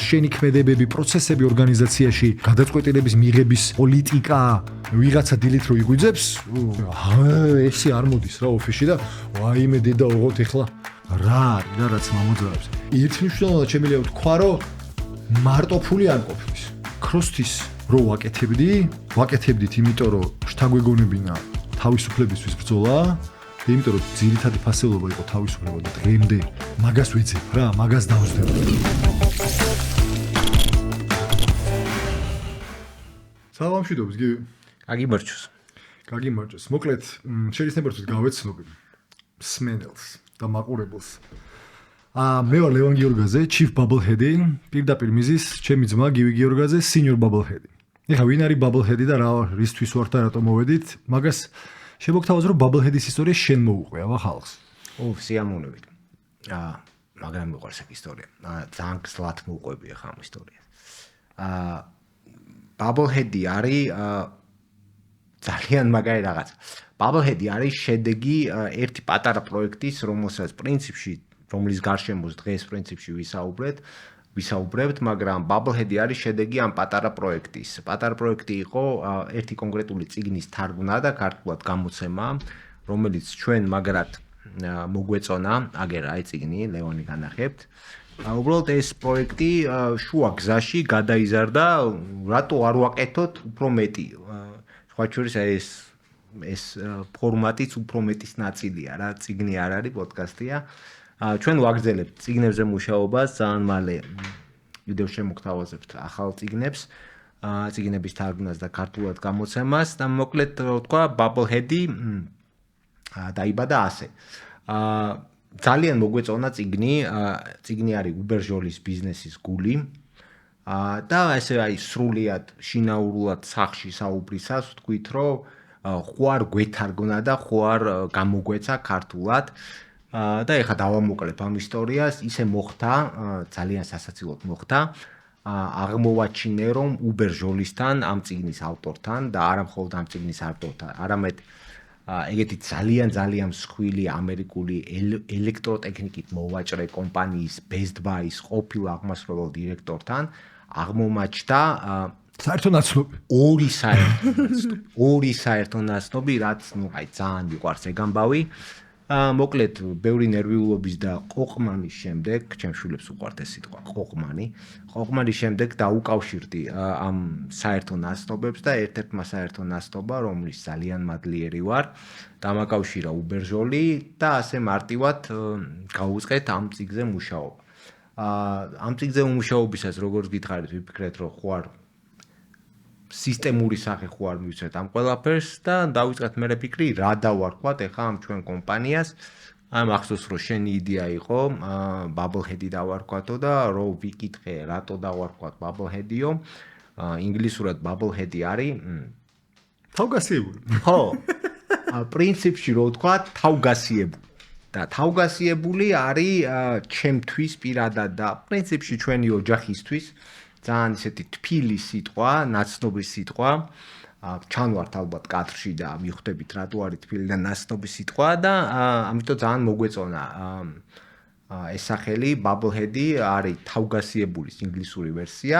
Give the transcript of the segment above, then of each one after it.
შენი ქმედებები, პროცესები ორგანიზაციაში, გადაწყვეტილების მიღების პოლიტიკა, ვიღაცა დილით რო იგვიძებს, ესე არ მოდის რა ოფისში და ვაიმე დედა ოღონდ ეხლა რა არის რა რაც მომოძრაობს. ერთნიშნულად შემიძლია ვთქვა, რომ მარტო ფული არ ყოფნის. ქროსთვის რო ვაკეთებდით, იმიტომ რომ შთაგვეგონებინა თავისუფლებისთვის ბრძოლა, და იმიტომ რომ ძირითადი ფასეულობა იყო თავისუფლება და დღემდე მაგას ვეძებ რა, მაგას დავსდებ. სალამშვიდობს გივი. გაგიმარჯოს. მოკლედ, შეიძლება ვთქვით გავეცნობი სმენელს და მაყურებელს. მე ვარ ლევან გიორგაძე, Chief Bubblehead-ი, პირდაპირ მიზის, ჩემი ძმა გივი გიორგაძე, Senior Bubblehead-ი. ეხლა ვინ არის Bubblehead-ი და რისთვის ვარ და რატომ მოვედით? მაგას შემოგთავაზ რომ Bubblehead-ის ისტორია შენ მოუყვება ხალხს. სიამოვნებით. მაგრამ მიყვარს ეს ისტორია. ძალიან გსლათ მოუყვები ახლა ამ ისტორიას. Bubblehead-ი არის ძალიან მაგარი რაღაც. Bubblehead-ი არის შედეგი ერთი პატარა პროექტის, რომლის გარშემოც დღეს პრინციპში ვისაუბრებთ, მაგრამ Bubblehead-ი არის შედეგი ამ პატარა პროექტის. პატარა პროექტი იყო ერთი კონკრეტული წიგნის თარგმნა და ქართულად გამოცემა, რომელიც ჩვენ მაგრად მოგვეწონა, აგერ აი წიგნი, ლევონი განახებთ. უბრალოდ ეს პროექტი შუა გზაში გადაიზარდა, რატო არ ვაკეთოთ უფრო მეტი. სხვა შორის ეს ფორმატიც უფრო მეტის ნაწილია რა, წიგნი არ არის, პოდკასტია. ჩვენ ვაგრძელებთ წიგნებზე მუშაობას, ძალიან მალე ვიდეო შემოგთავაზებთ ახალ წიგნებს, წიგნების თარგმნას და ქართულად გამოცემას და მოკლედ თქვა Bubblehead-ი დაიბადა ასე. ძალიან მოგვეწონა წიგნი არის უბერჟოლის ბიზნესის გული და ესე აი სრულიად შინაურულად სახში საუბრისას ვთქვით, რომ ხო არ გვეთარგმნა და ხო არ გამოგვეცა ქართულად. და ეხლა დავამოკლებ ამ ისტორიას, ისე მოხდა, ძალიან სასაცილოდ მოხდა, აღმოვაჩინე რომ უბერჟოლისთან, ამ წიგნის ავტორთან და არა მხოლოდ ამ წიგნის ავტორთან, არამედ ეგეთი ძალიან მსხვილი ამერიკული ელექტროტექნიკით მოვაჭრე კომპანიის Best Buy-ის ყოფილ აღმასრულებელ დირექტორთან აღმომაჩნდა ორი საერთო ნაცნობი, რაც ძალიან მიყვარს ეგ ამბავი. მოკლედ, ბევრი ნერვიულობის და ყოყმანის შემდეგ, ჩემს შვილებს უყვართ ეს სიტყვა, ყოყმანის შემდეგ დაუკავშირდი ამ საერთო ნაცნობებს და ერთ-ერთმა საერთო ნაცნობა, რომლის ძალიან მადლიერი ვარ, დამაკავშირა უბერჟოლი და ასე მარტივად გავუწყეთ ამ წიგნზე მუშაობა. ამ წიგნზე მუშაობისას, როგორც გითხარით, ვიფიქრეთ, რომ ხო არ სისტემური სახე ხო არ მივცეთ ამ ყველაფერს და დავიწყეთ მე ფიქრი რა დავარქვათ ეხლა ამ ჩვენ კომპანიას. მახსოვს რომ შენი იდეა იყო Bubblehead-ი დავარქვათო და რო ვიკითხე რატო დავარქვათ Bubblehead-იო, ინგლისურად Bubblehead-ი არის თავგასიებული. ხო. პრინციპში რო ვთქვა თავგასიებული. და თავგასიებული არის ჩემთვის პირადად და პრინციპში ჩვენი ოჯახისთვის ძალიან ისეთი თბილი სიტყვა, ნაცნობი სიტყვა. ჩანვართ ალბათ კადრში და მივხვდებით რატო არის თბილი და ნაცნობი სიტყვა და ამიტომ ძალიან მოგვეწონა ეს სახელი Bubblehead-ი არის თავგასიებულის ინგლისური ვერსია,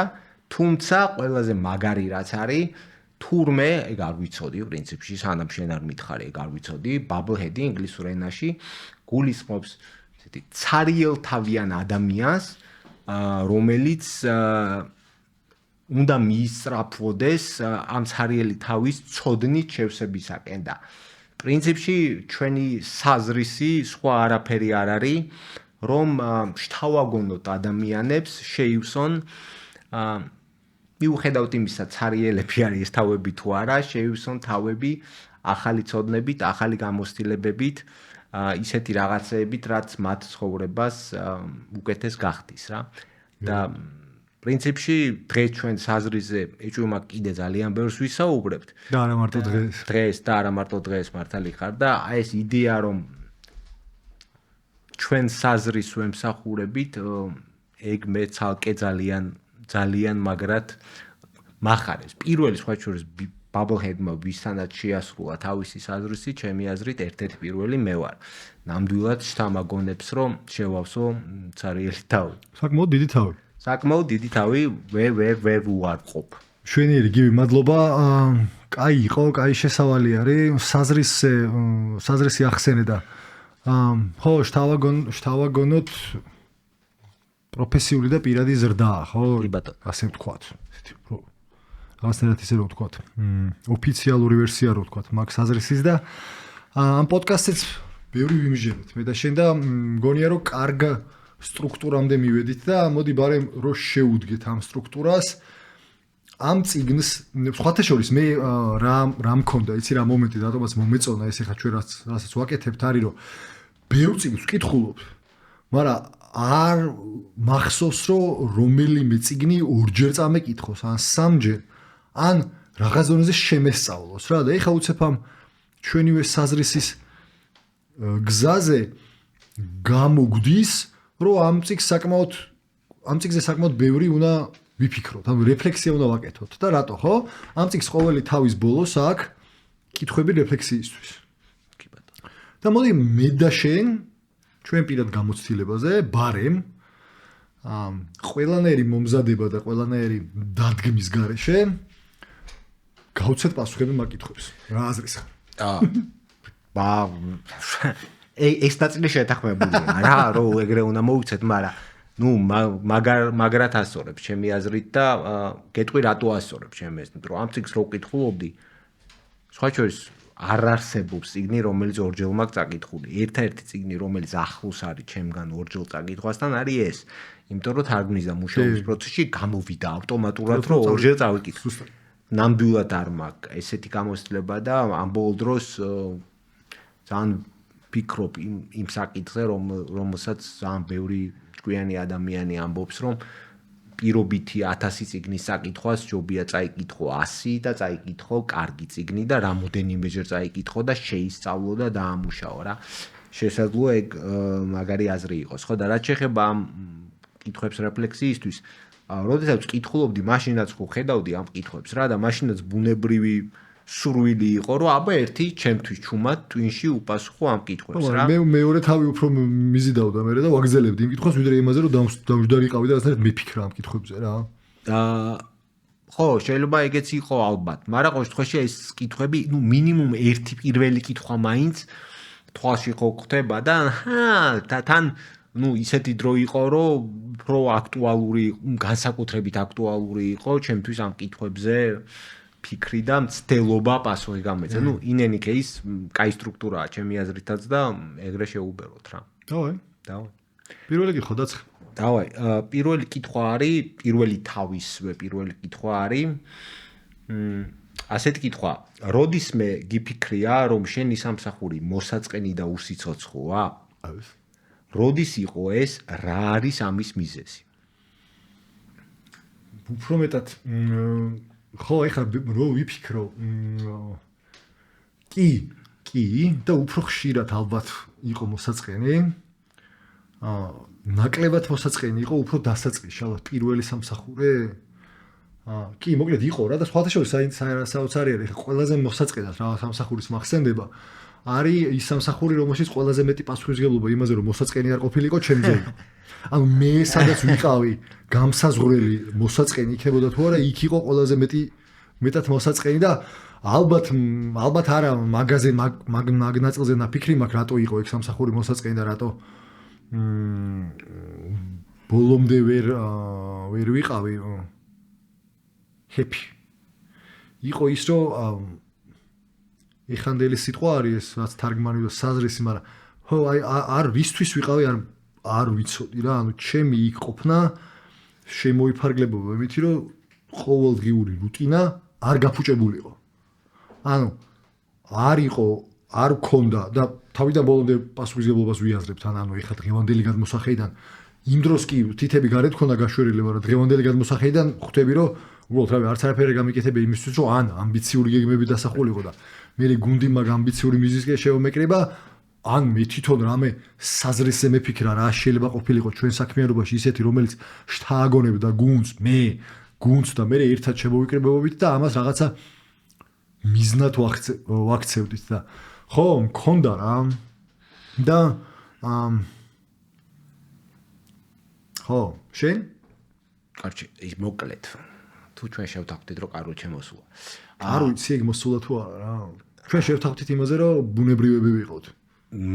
თუმცა ყველაზე მაგარი რაც არის, თურმე ეგ არ ვიცოდი პრინციპში, სანამ შენ არ მითხარი, ეგ არ ვიცოდი, Bubblehead-ი ინგლისურ ენაში გულისხმობს ესეთი ცარიელთავიან ადამიანს, რომელიც უნდა მიისწრაფვოდეს ამ ცარიელი თავის ცოდნით შევსებისაკენ და პრინციპში ჩვენი საზრისი სხვა არაფერი არ არის, რომ შთავაგონოთ ადამიანებს, შეივსონ მიუხედავთ იმისა, ცარიელები არის ეს თავები თუ არა, შეივსონ თავები ახალი ცოდნებით, ახალი გამოცდილებებით, ისეთი რაღაცეებით, რაც მათ ცხოვრებას უკეთეს გახდის რა. და პრინციპში დღეს ჩვენ საზრისზე ეჭვმა კიდე ძალიან ბევრს ვისაუბრებთ. და არა მარტო დღეს. და არა მარტო დღეს მართალი ხარ და ეს იდეა რომ ჩვენ საზრისს ვემსახურებით, ეგ მე ცალკე ძალიან მაგრად მახარებს. პირველი სხვა შორის Bubblehead-მა ვისთანაც შეასრულა თავისი საზრისი, ჩემი აზრით ერთ-ერთი პირველი მე ვარ. ნამდვილად შთამაგონებს რომ შევავსო ცარიელი თავი. საკმაოდ დიდი თავი. საკმაოდ დიდი თავი ვერ უარყოფ. შვენიერი გივი მადლობა. კაი იყო, კაი შესავალი არის. საზრისი ახსენე და ხო, შთავაგონოთ პროფესიული და პირადი ზრდაა, ხო? კი ბატონო. ასე ვთქვათ. რაღაცნაირად ისე რო ვთქვათ. ოფიციალური ვერსია რო ვთქვათ, მაგ საზრისის და ამ პოდკასტიც ბევრი ვიმჟერეთ მე და შენ და მგონია რომ კარგ სტრუქტურამდე მივედით და მოდი ბარემ რო შევუდგეთ ამ სტრუქტურას. ამ წიგნს სხვათა შორის მე რა მქონდა, იცი რა მომენტი რატომაც მომეწონა ეს ახლა ჩვენ რასაც ვაკეთებთ არის რომ ბევრ წიგნს ვკითხულობ, მაგრამ არ მახსოვს რომ რომელიმე წიგნი ორჯერ წამეკითხოს ან სამჯერ ან რაღაც დონეზე შემესწავლოს რა და ეხა უცებ ამ ჩვენივე საზრისის გზაზე გამოგვდის რომ ამ წიგნზე საკმაოდ ბევრი უნდა ვიფიქროთ, ანუ რეფლექსია უნდა ვაკეთოთ და რატო ხო? ამ წიგნს ყოველი თავის ბოლოს აქვს კითხვები რეფლექსიისთვის. კი ბატონო. და მოდი მე და შენ ჩვენ პირად გამოცდილებაზე ბარემ ყველანაირი მომზადება და ყველანაირი დადგმის გარეშე გავცეთ პასუხები მაგ კითხვებს. რა აზრის? ეს ნაწილი შეთანხმებულია რა რომ ეგრე უნდა მოვიცეთ, მაგრამ მაგრად ასწორებს ჩემი აზრით და გეტყვი რატო ასწორებს ჩემი აზრით, რომ ამ წიგნს რო ვკითხულობდი, სხვა შორის არ არსებობს წიგნი, რომელიც ორჯერ მაქვს წაკითხული. ერთადერთი წიგნი, რომელიც ახლოს არის ჩემგან ორჯერ წაკითხვასთან, არის ეს. იმიტომ რომ თარგმნის და მუშაობის პროცესში გამოვიდა ავტომატურად, რომ ორჯერ წავიკითხე. ნამდვილად არ მაქვს ესეთი გამოცდილება და ამ ბოლო დროს ძალიან ვფიქრობ იმ საკითხზე, რომელსაც ძალიან ბევრი ჭკვიანი ადამიანი ამბობს, რომ პირობითი 1000 წიგნის საკითხვას ჯობია წაიკითხო 100 და წაიკითხო კარგი წიგნი და რამოდენიმეჯერ წაიკითხო და შეისწავლო და დაამუშაო რა. შესაძლოა ეგ მაგარი აზრი იყოს, ხო და რაც შეეხება ამ კითხვებს რეფლექსიისთვის, როდესაც ვკითხულობდი, მაშინაც ხო ხედავდი ამ კითხვებს რა და მაშინაც ბუნებრივი სურვილი იყო, რომ აბა ერთი ჩემთვის ჩუმად ტვინში უპასუხო ამ კითხვებს რა. მე მეორე თავი უფრო მიზიდავდა მე და ვაგზელებდი იმ კითხვას, ვიდრე იმაზე რომ დამჯდარიყავი და რაღაცნაირად მიფიქრა ამ კითხვებზე რა. ხო, შეიძლება ეგეც იყო ალბათ, მაგრამ ყოველ შემთხვევაში ეს კითხვები, მინიმუმ ერთი პირველი კითხვა მაინც თვალში ხო ხდება და თან ისეთი დრო იყო, რომ უფრო აქტუალური, განსაკუთრებით აქტუალური იყო ჩემთვის ამ კითხვებზე ფიქრი და მცდელობა პასუხი გამეწე. In any case, კაი სტრუქტურაა ჩემი აზრითაც და ეგრე შეუბეროთ რა. დავაი. პირველი კითხვა დაცხე. დავაი. პირველი კითხვა არის, პირველი თავისვე პირველი კითხვა არის. ასეთი კითხვა, როდისმე გიფიქრია, რომ შენი სამსახური მოსაწყენი და უსიცოცხლოა? როდის იყო ეს, რა არის ამის მიზეზი? უფრო მეტად ხო, ეხლა რო ვიფიქრო, კი და უფრო ხშირად ალბათ იყო მოსაწყენი. ნაკლებად მოსაწყენი იყო უფრო დასაწყისში, ალბათ პირველი სამსახური. კი, მოკლედ იყო რა და სხვათა შორის საოცარი არის, ეხლა ყველაზე მოსაწყენად რა სამსახურის მახსენდება არის ის სამსახური, რომელშიც ყველაზე მეტი პასუხისმგებლობა იმაზე, რომ მოსაწყენი არ ყოფილიყო, ჩემზე იყო. ანუ მე სადაც ვიყავი, გამსაზღვრელი მოსაწყენი იქნებოდა თუ არა, იქ იყო ყველაზე მეტად მოსაწყენი და ალბათ არა მაგაზე მაგ ნაწილზე ნაფიქრი მაქვს, რატო იყო ეგ სამსახური მოსაწყენი და რატო ბოლომდე ვერ ვიყავი happy. იყო ის, რომ ეხანდელი სიტყვა არის ეს, რაც თარგმანი და საზრისი, მაგრამ ხო, არ ვისთვის ვიყავი, არ ვიცოდი რა, ანუ ჩემი იქ ყოფნა შემოიფარგლებოდა იმითი, რომ ყოველდღიური რუტინა არ გაფუჭებულიყო. ანუ არ მქონდა და თავიდან ბოლომდე პასუხისმგებლობას ვიაზრებთ, ანუ ეხლა დღევანდელი გადმოსახედიდან იმ დროს კი თითები გარეთ მქონდა გაშვერილი, მაგრამ დღევანდელი გადმოსახედიდან ხვდები, რომ უბრალოდ რავი, არც არაფერი გამიკეთებია იმისთვის, რომ ამბიციური გეგმები დასახულიყო და მე გუნდი მაგ ამბიციური მიზნისკენ შემომეკრება, ან მე თვითონ რამე საზრისზე მეფიქრა, რა შეიძლება ყოფილიყო ჩვენ საქმიანობაში ისეთი, რომელიც შთააგონებდა გუნდს და მე ერთად შემოვიკრებებობით და ამას რაღაცა მიზნად ვაქცევდით და ხო, მქონდა რა და ხო, შენ? კარჩი ის მოკლედ თუ ჩვენ შევთანხმდით რომ კარო შემოსულა არ ვიცი ეგ მოსულა თუ არა რა ჩვენ შევთანხმდით იმაზე რომ ბუნებრივები ვიყოთ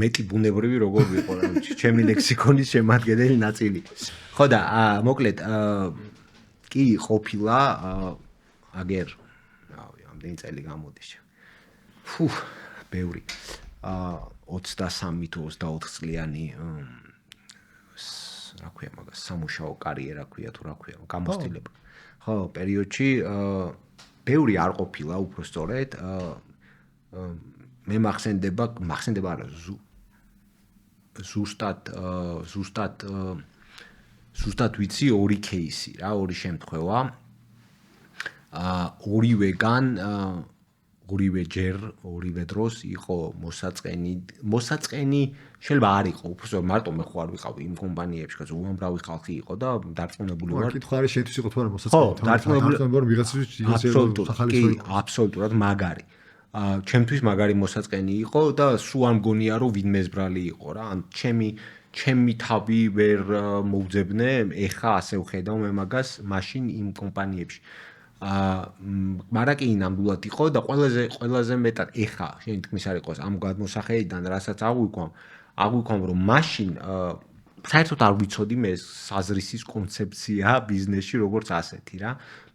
მეტი ბუნებრივი როგორ ვიყო რა ჩემი ლექსიკონის შემადგენელი ნაწილი ხო და მოკლედ კი ყოფილა აგერ რავი ამდენი წელი გამოდის ფუ ბევრი 23 თუ 24 წლიანი რა ქვია მაგას სამუშაო კარიერა ქვია თუ რა ქვია გამოცდილება ხო პერიოდში ბევრი არ ყოფილა უბრალოდ მე მახსენდება არა ზუსტად ვიცი ორი кейსი რა ორი შემთხვევა ორივე ჯერ ორივე დროს იყო მოსაწყენი შეიძლება არ იყო უბრალოდ მარტო მე ხო არ ვიყავი იმ კომპანიებში კაც უამრავი ხალხი იყო და დარწმუნებული ვარ კითხვა არის შეთვის იყო თუ არა მოსაწყენი დარწმუნებული ვიღაცისთვის აბსოლუტურად მაგარი ჩემთვის მაგარი მოსაწყენი იყო და სულ არ მგონია რომ ვინმე ზბრალი იყო რა ან ჩემი თავი ვერ მოვძებნე ეხა ასე ვხედავ მე მაგას მაშინ იმ კომპანიებში მარაკი ნამდვილად იყო და ყველაზე მეტად ეხა შენ თქმის არ იყოს ამ გადმოსახედიდან რასაც აღვიქვამ რომ მაშინ საერთოდ არ ვიცოდი მე საზრისის კონცეფცია ბიზნესში როგორც ასეთი რა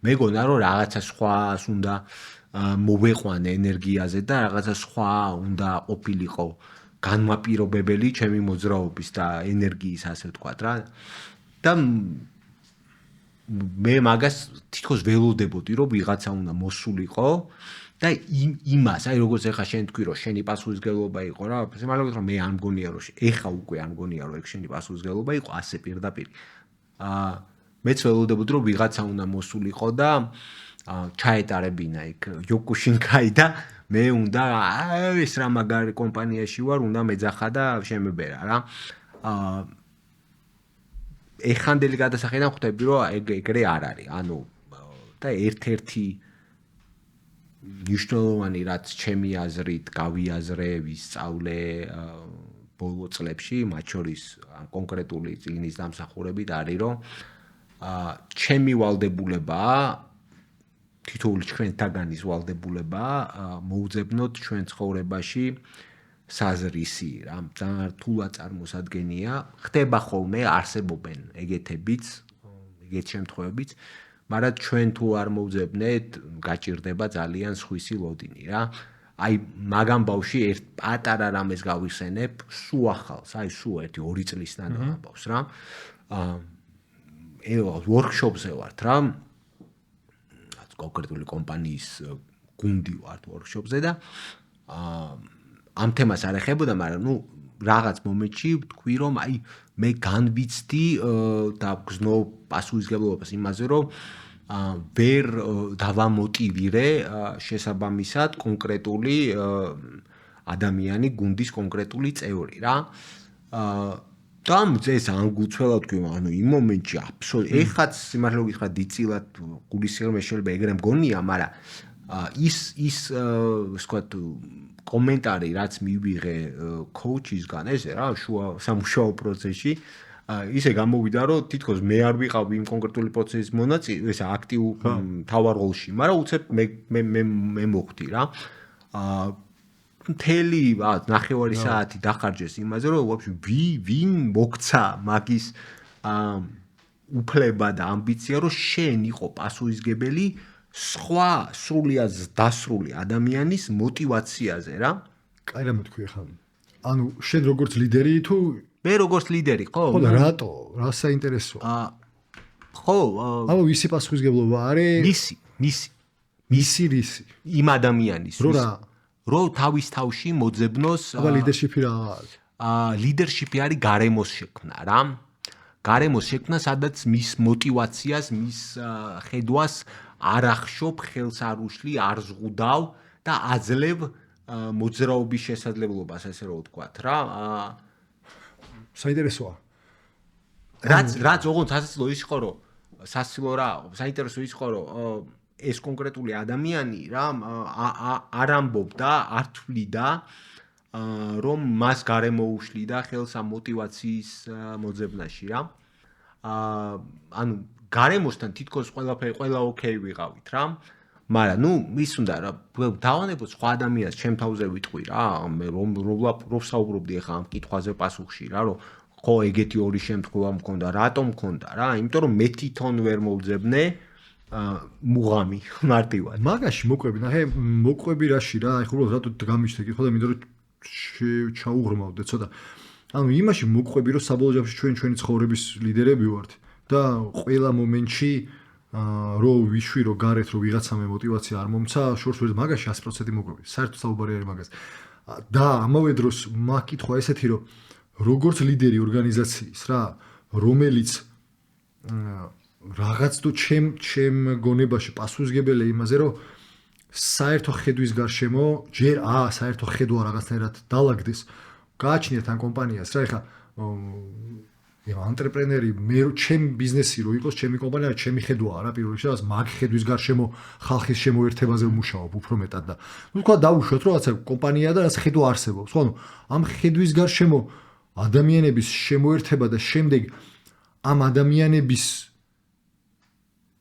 მეგონა რომ რაღაცა სხვას უნდა მოვეყვანე ენერგიაზე და რაღაცა სხვა უნდა ყოფილიყო განმაპირობებელი ჩემი მოძრაობის და ენერგიის ასე ვთქვათ რა და მე მაგას თითქოს ველოდებოდი რომ ვიღაცა უნდა მოსულიყო და იმას აი როგორც ეხა შენ თქვი რომ შენი პასუხისმგებლობა იყო რა სიმართლე რომ მე არ მგონია რომ ეხა უკვე არ მგონია რომ ეგ შენი პასუხისმგებლობა იყო ასე პირდაპირ მეც ველოდებოდი რომ ვიღაცა უნდა მოსულიყო და ჩაეტარებინა იქ იოკუშინკაი და მე უნდა ეს რა მაგარი კომპანიაში ვარ უნდა მეძახა და შემებერა რა ეხანდელი გადასახედიდან ხვდები რომ ეგრე არ არის ანუ და ერთ-ერთი მნიშვნელოვანი რაც ჩემი აზრით გავიაზრე ვისწავლე ბოლო წლებში მათ შორის კონკრეტული წიგნის დამსახურებით არის რომ ჩემი ვალდებულებაა თითოეული ჩვენთაგანის ვალდებულებაა მოუძებნოთ ჩვენ ცხოვრებაში საზრისი რა ძალიან რთულად წარმოსადგენია ხდება ხოლმე არსებობენ ეგეთებიც ეგეთ შემთხვევებიც მაგრამ ჩვენ თუ არ მოვძებნეთ გაჭირდება ძალიან სხვისი ლოდინი რა აი მაგამ ბავში ერთ პატარა რამეს გავიხსენებ სულ ახალს აი სულ ერთი 2 წლის ნანაბავს რა ვორქშოპზე ვართ რა კონკრეტული კომპანიის გუნდი ვართ ვორქშოპზე და ამ თემას არ ეხებოდა, მაგრამ ნუ რაღაც მომენტში თქვი რომ აი მე განვიცდი და გზნობ პასუხისმგებლობას იმაზე რომ ვერ დავამოტივირე შესაბამისად კონკრეტული ადამიანი გუნდის კონკრეტული წევრი რა და ეს ანგუცველად თქვი ანუ იმ მომენტში აბსოლუტურად ეხაც სიმართლე გითხრათ დიწილად გულისხმობ შეიძლება ეგრე მგონია მაგრამ ის ვთქვათ კომენტარი რაც მივიღე კოუჩისგან ესე რა შუა სამუშაო პროცესში ისე გამოვიდა რომ თითქოს მე არ ვიყავ იმ კონკრეტული პროცესის მონაწილე ეს აქტიურ თავარ როლში მაგრამ უცებ მე მოხდი რა მთელი ნახევარი საათი დახარჯეს იმაზე რომ ვაფშე ვინ მოგცა მაგის უფლება და ამბიცია რომ შენ იყო პასუხისმგებელი სხვა სრულიად დასრული ადამიანის мотиваციაზე რა. კაი რამე თქვი ახლა. ანუ შენ როგორც ლიდერი თუ მე როგორც ლიდერი ხო? ხო და რატო? რა საინტერესოა? ხო, აბა ვისი პასუხისმგებლობა არის? მისი რისი? იმ ადამიანის რო თავის თავში მოძებნოს აბა ლიდერშიპი რა არის? ლიდერშიპი არის გარემოს შექმნა რა. გარემოს შექმნა სადაც მის мотивაციას, მის ხედვას არ ახშობ, ხელს არ უშლი, არ ზღუდავ და აძლევ მოძრაობის შესაძლებლობას, ესე რომ ვთქვათ რა. საინტერესოა. რაც ოღონდ სასაცილო ის იყო რომ სასაცილო რა, საინტერესო ის იყო რომ ეს კონკრეტული ადამიანი რა არ ამბობდა, არ თვლიდა რომ მას გარემო უშლიდა ხელს ამ мотивაციის მოძებნაში რა. ანუ გარემოსთან თითქოს ყველაფერი ყველა ოკეი ვიყავით რა. მაგრამ ის უნდა რა დავანებოთ სხვა ადამიანს ჩემ თავზე ვიტყვი რა მე რომ ვსაუბრობდი ახლა ამ კითხვაზე პასუხში რა რომ ხო ეგეთი ორი შემთხვევა მქონდა რატომ მქონდა რა იმიტომ რომ მე თვითონ ვერ მოვძებნე მუღამი მარტივად მაგაში მოყვები ნახე მოყვები რაში რა აი ხოლმე რატო გამიჩნდა კითხვა და მინდა რომ ჩაუღრმავდე ცოტა ანუ იმაში მოყვები რომ საბოლოო ჯამში ჩვენი ცხოვრების ლიდერები ვართ და ყველა მომენტში რო ვიშვი რო გარეთ რო ვიღაცამე мотиваცია არ მომცა შორს ვერ მაგაში 100% მოგვები საერთოდ საუბარი არის მაგაზე და ამავე დროს მაგკითხვა ესეთი რომ როგორც ლიდერი ორგანიზაციის რა რომელიც რაღაც თუ ჩემ გონებაში პასუხისგებელია იმაზე რომ საერთო ხედვის გარშემო ჯერ საერთო ხედვა რაღაცნაირად დაალაგდეს გააჩნიათ ამ კომპანიას რა ეხა ანტრეპრენერი მე ჩემ ბიზნესი რო იყოს ჩემი კომპანია ჩემი ხედვაა რა პირველ რიგში მაგ ხედვის გარშემო ხალხის შემოერთებაზე ვმუშაობ უფრო მეტად და თქვა დავუშვათ რომ რაღაცა კომპანია და რაღაც ხედვა არსებობს ხო ამ ხედვის გარშემო ადამიანების შემოერთება და შემდეგ ამ ადამიანების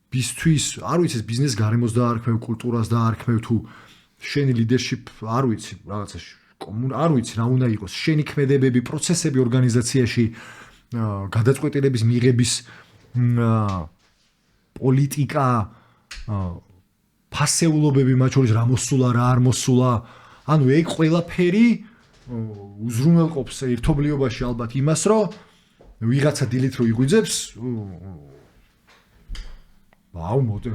ბისთვის არ ვიცი ეს ბიზნეს გარემოს დაარქმევ კულტურას დაარქმევ თუ შენი ლიდერშიპ არ ვიცი რაღაცა არ ვიცი რა უნდა იყოს შენი ქმედებები პროცესები ორგანიზაციაში გადაწყვეტილების მიღების პოლიტიკა ფასეულობები მათ შორის რა მოსულა რა არ მოსულა ანუ ეგ ყველაფერი უზრუნველყოფს ერთობლიობაში ალბათ იმას რომ ვიღაცა დილით რო იგვიძებს აუ მოდი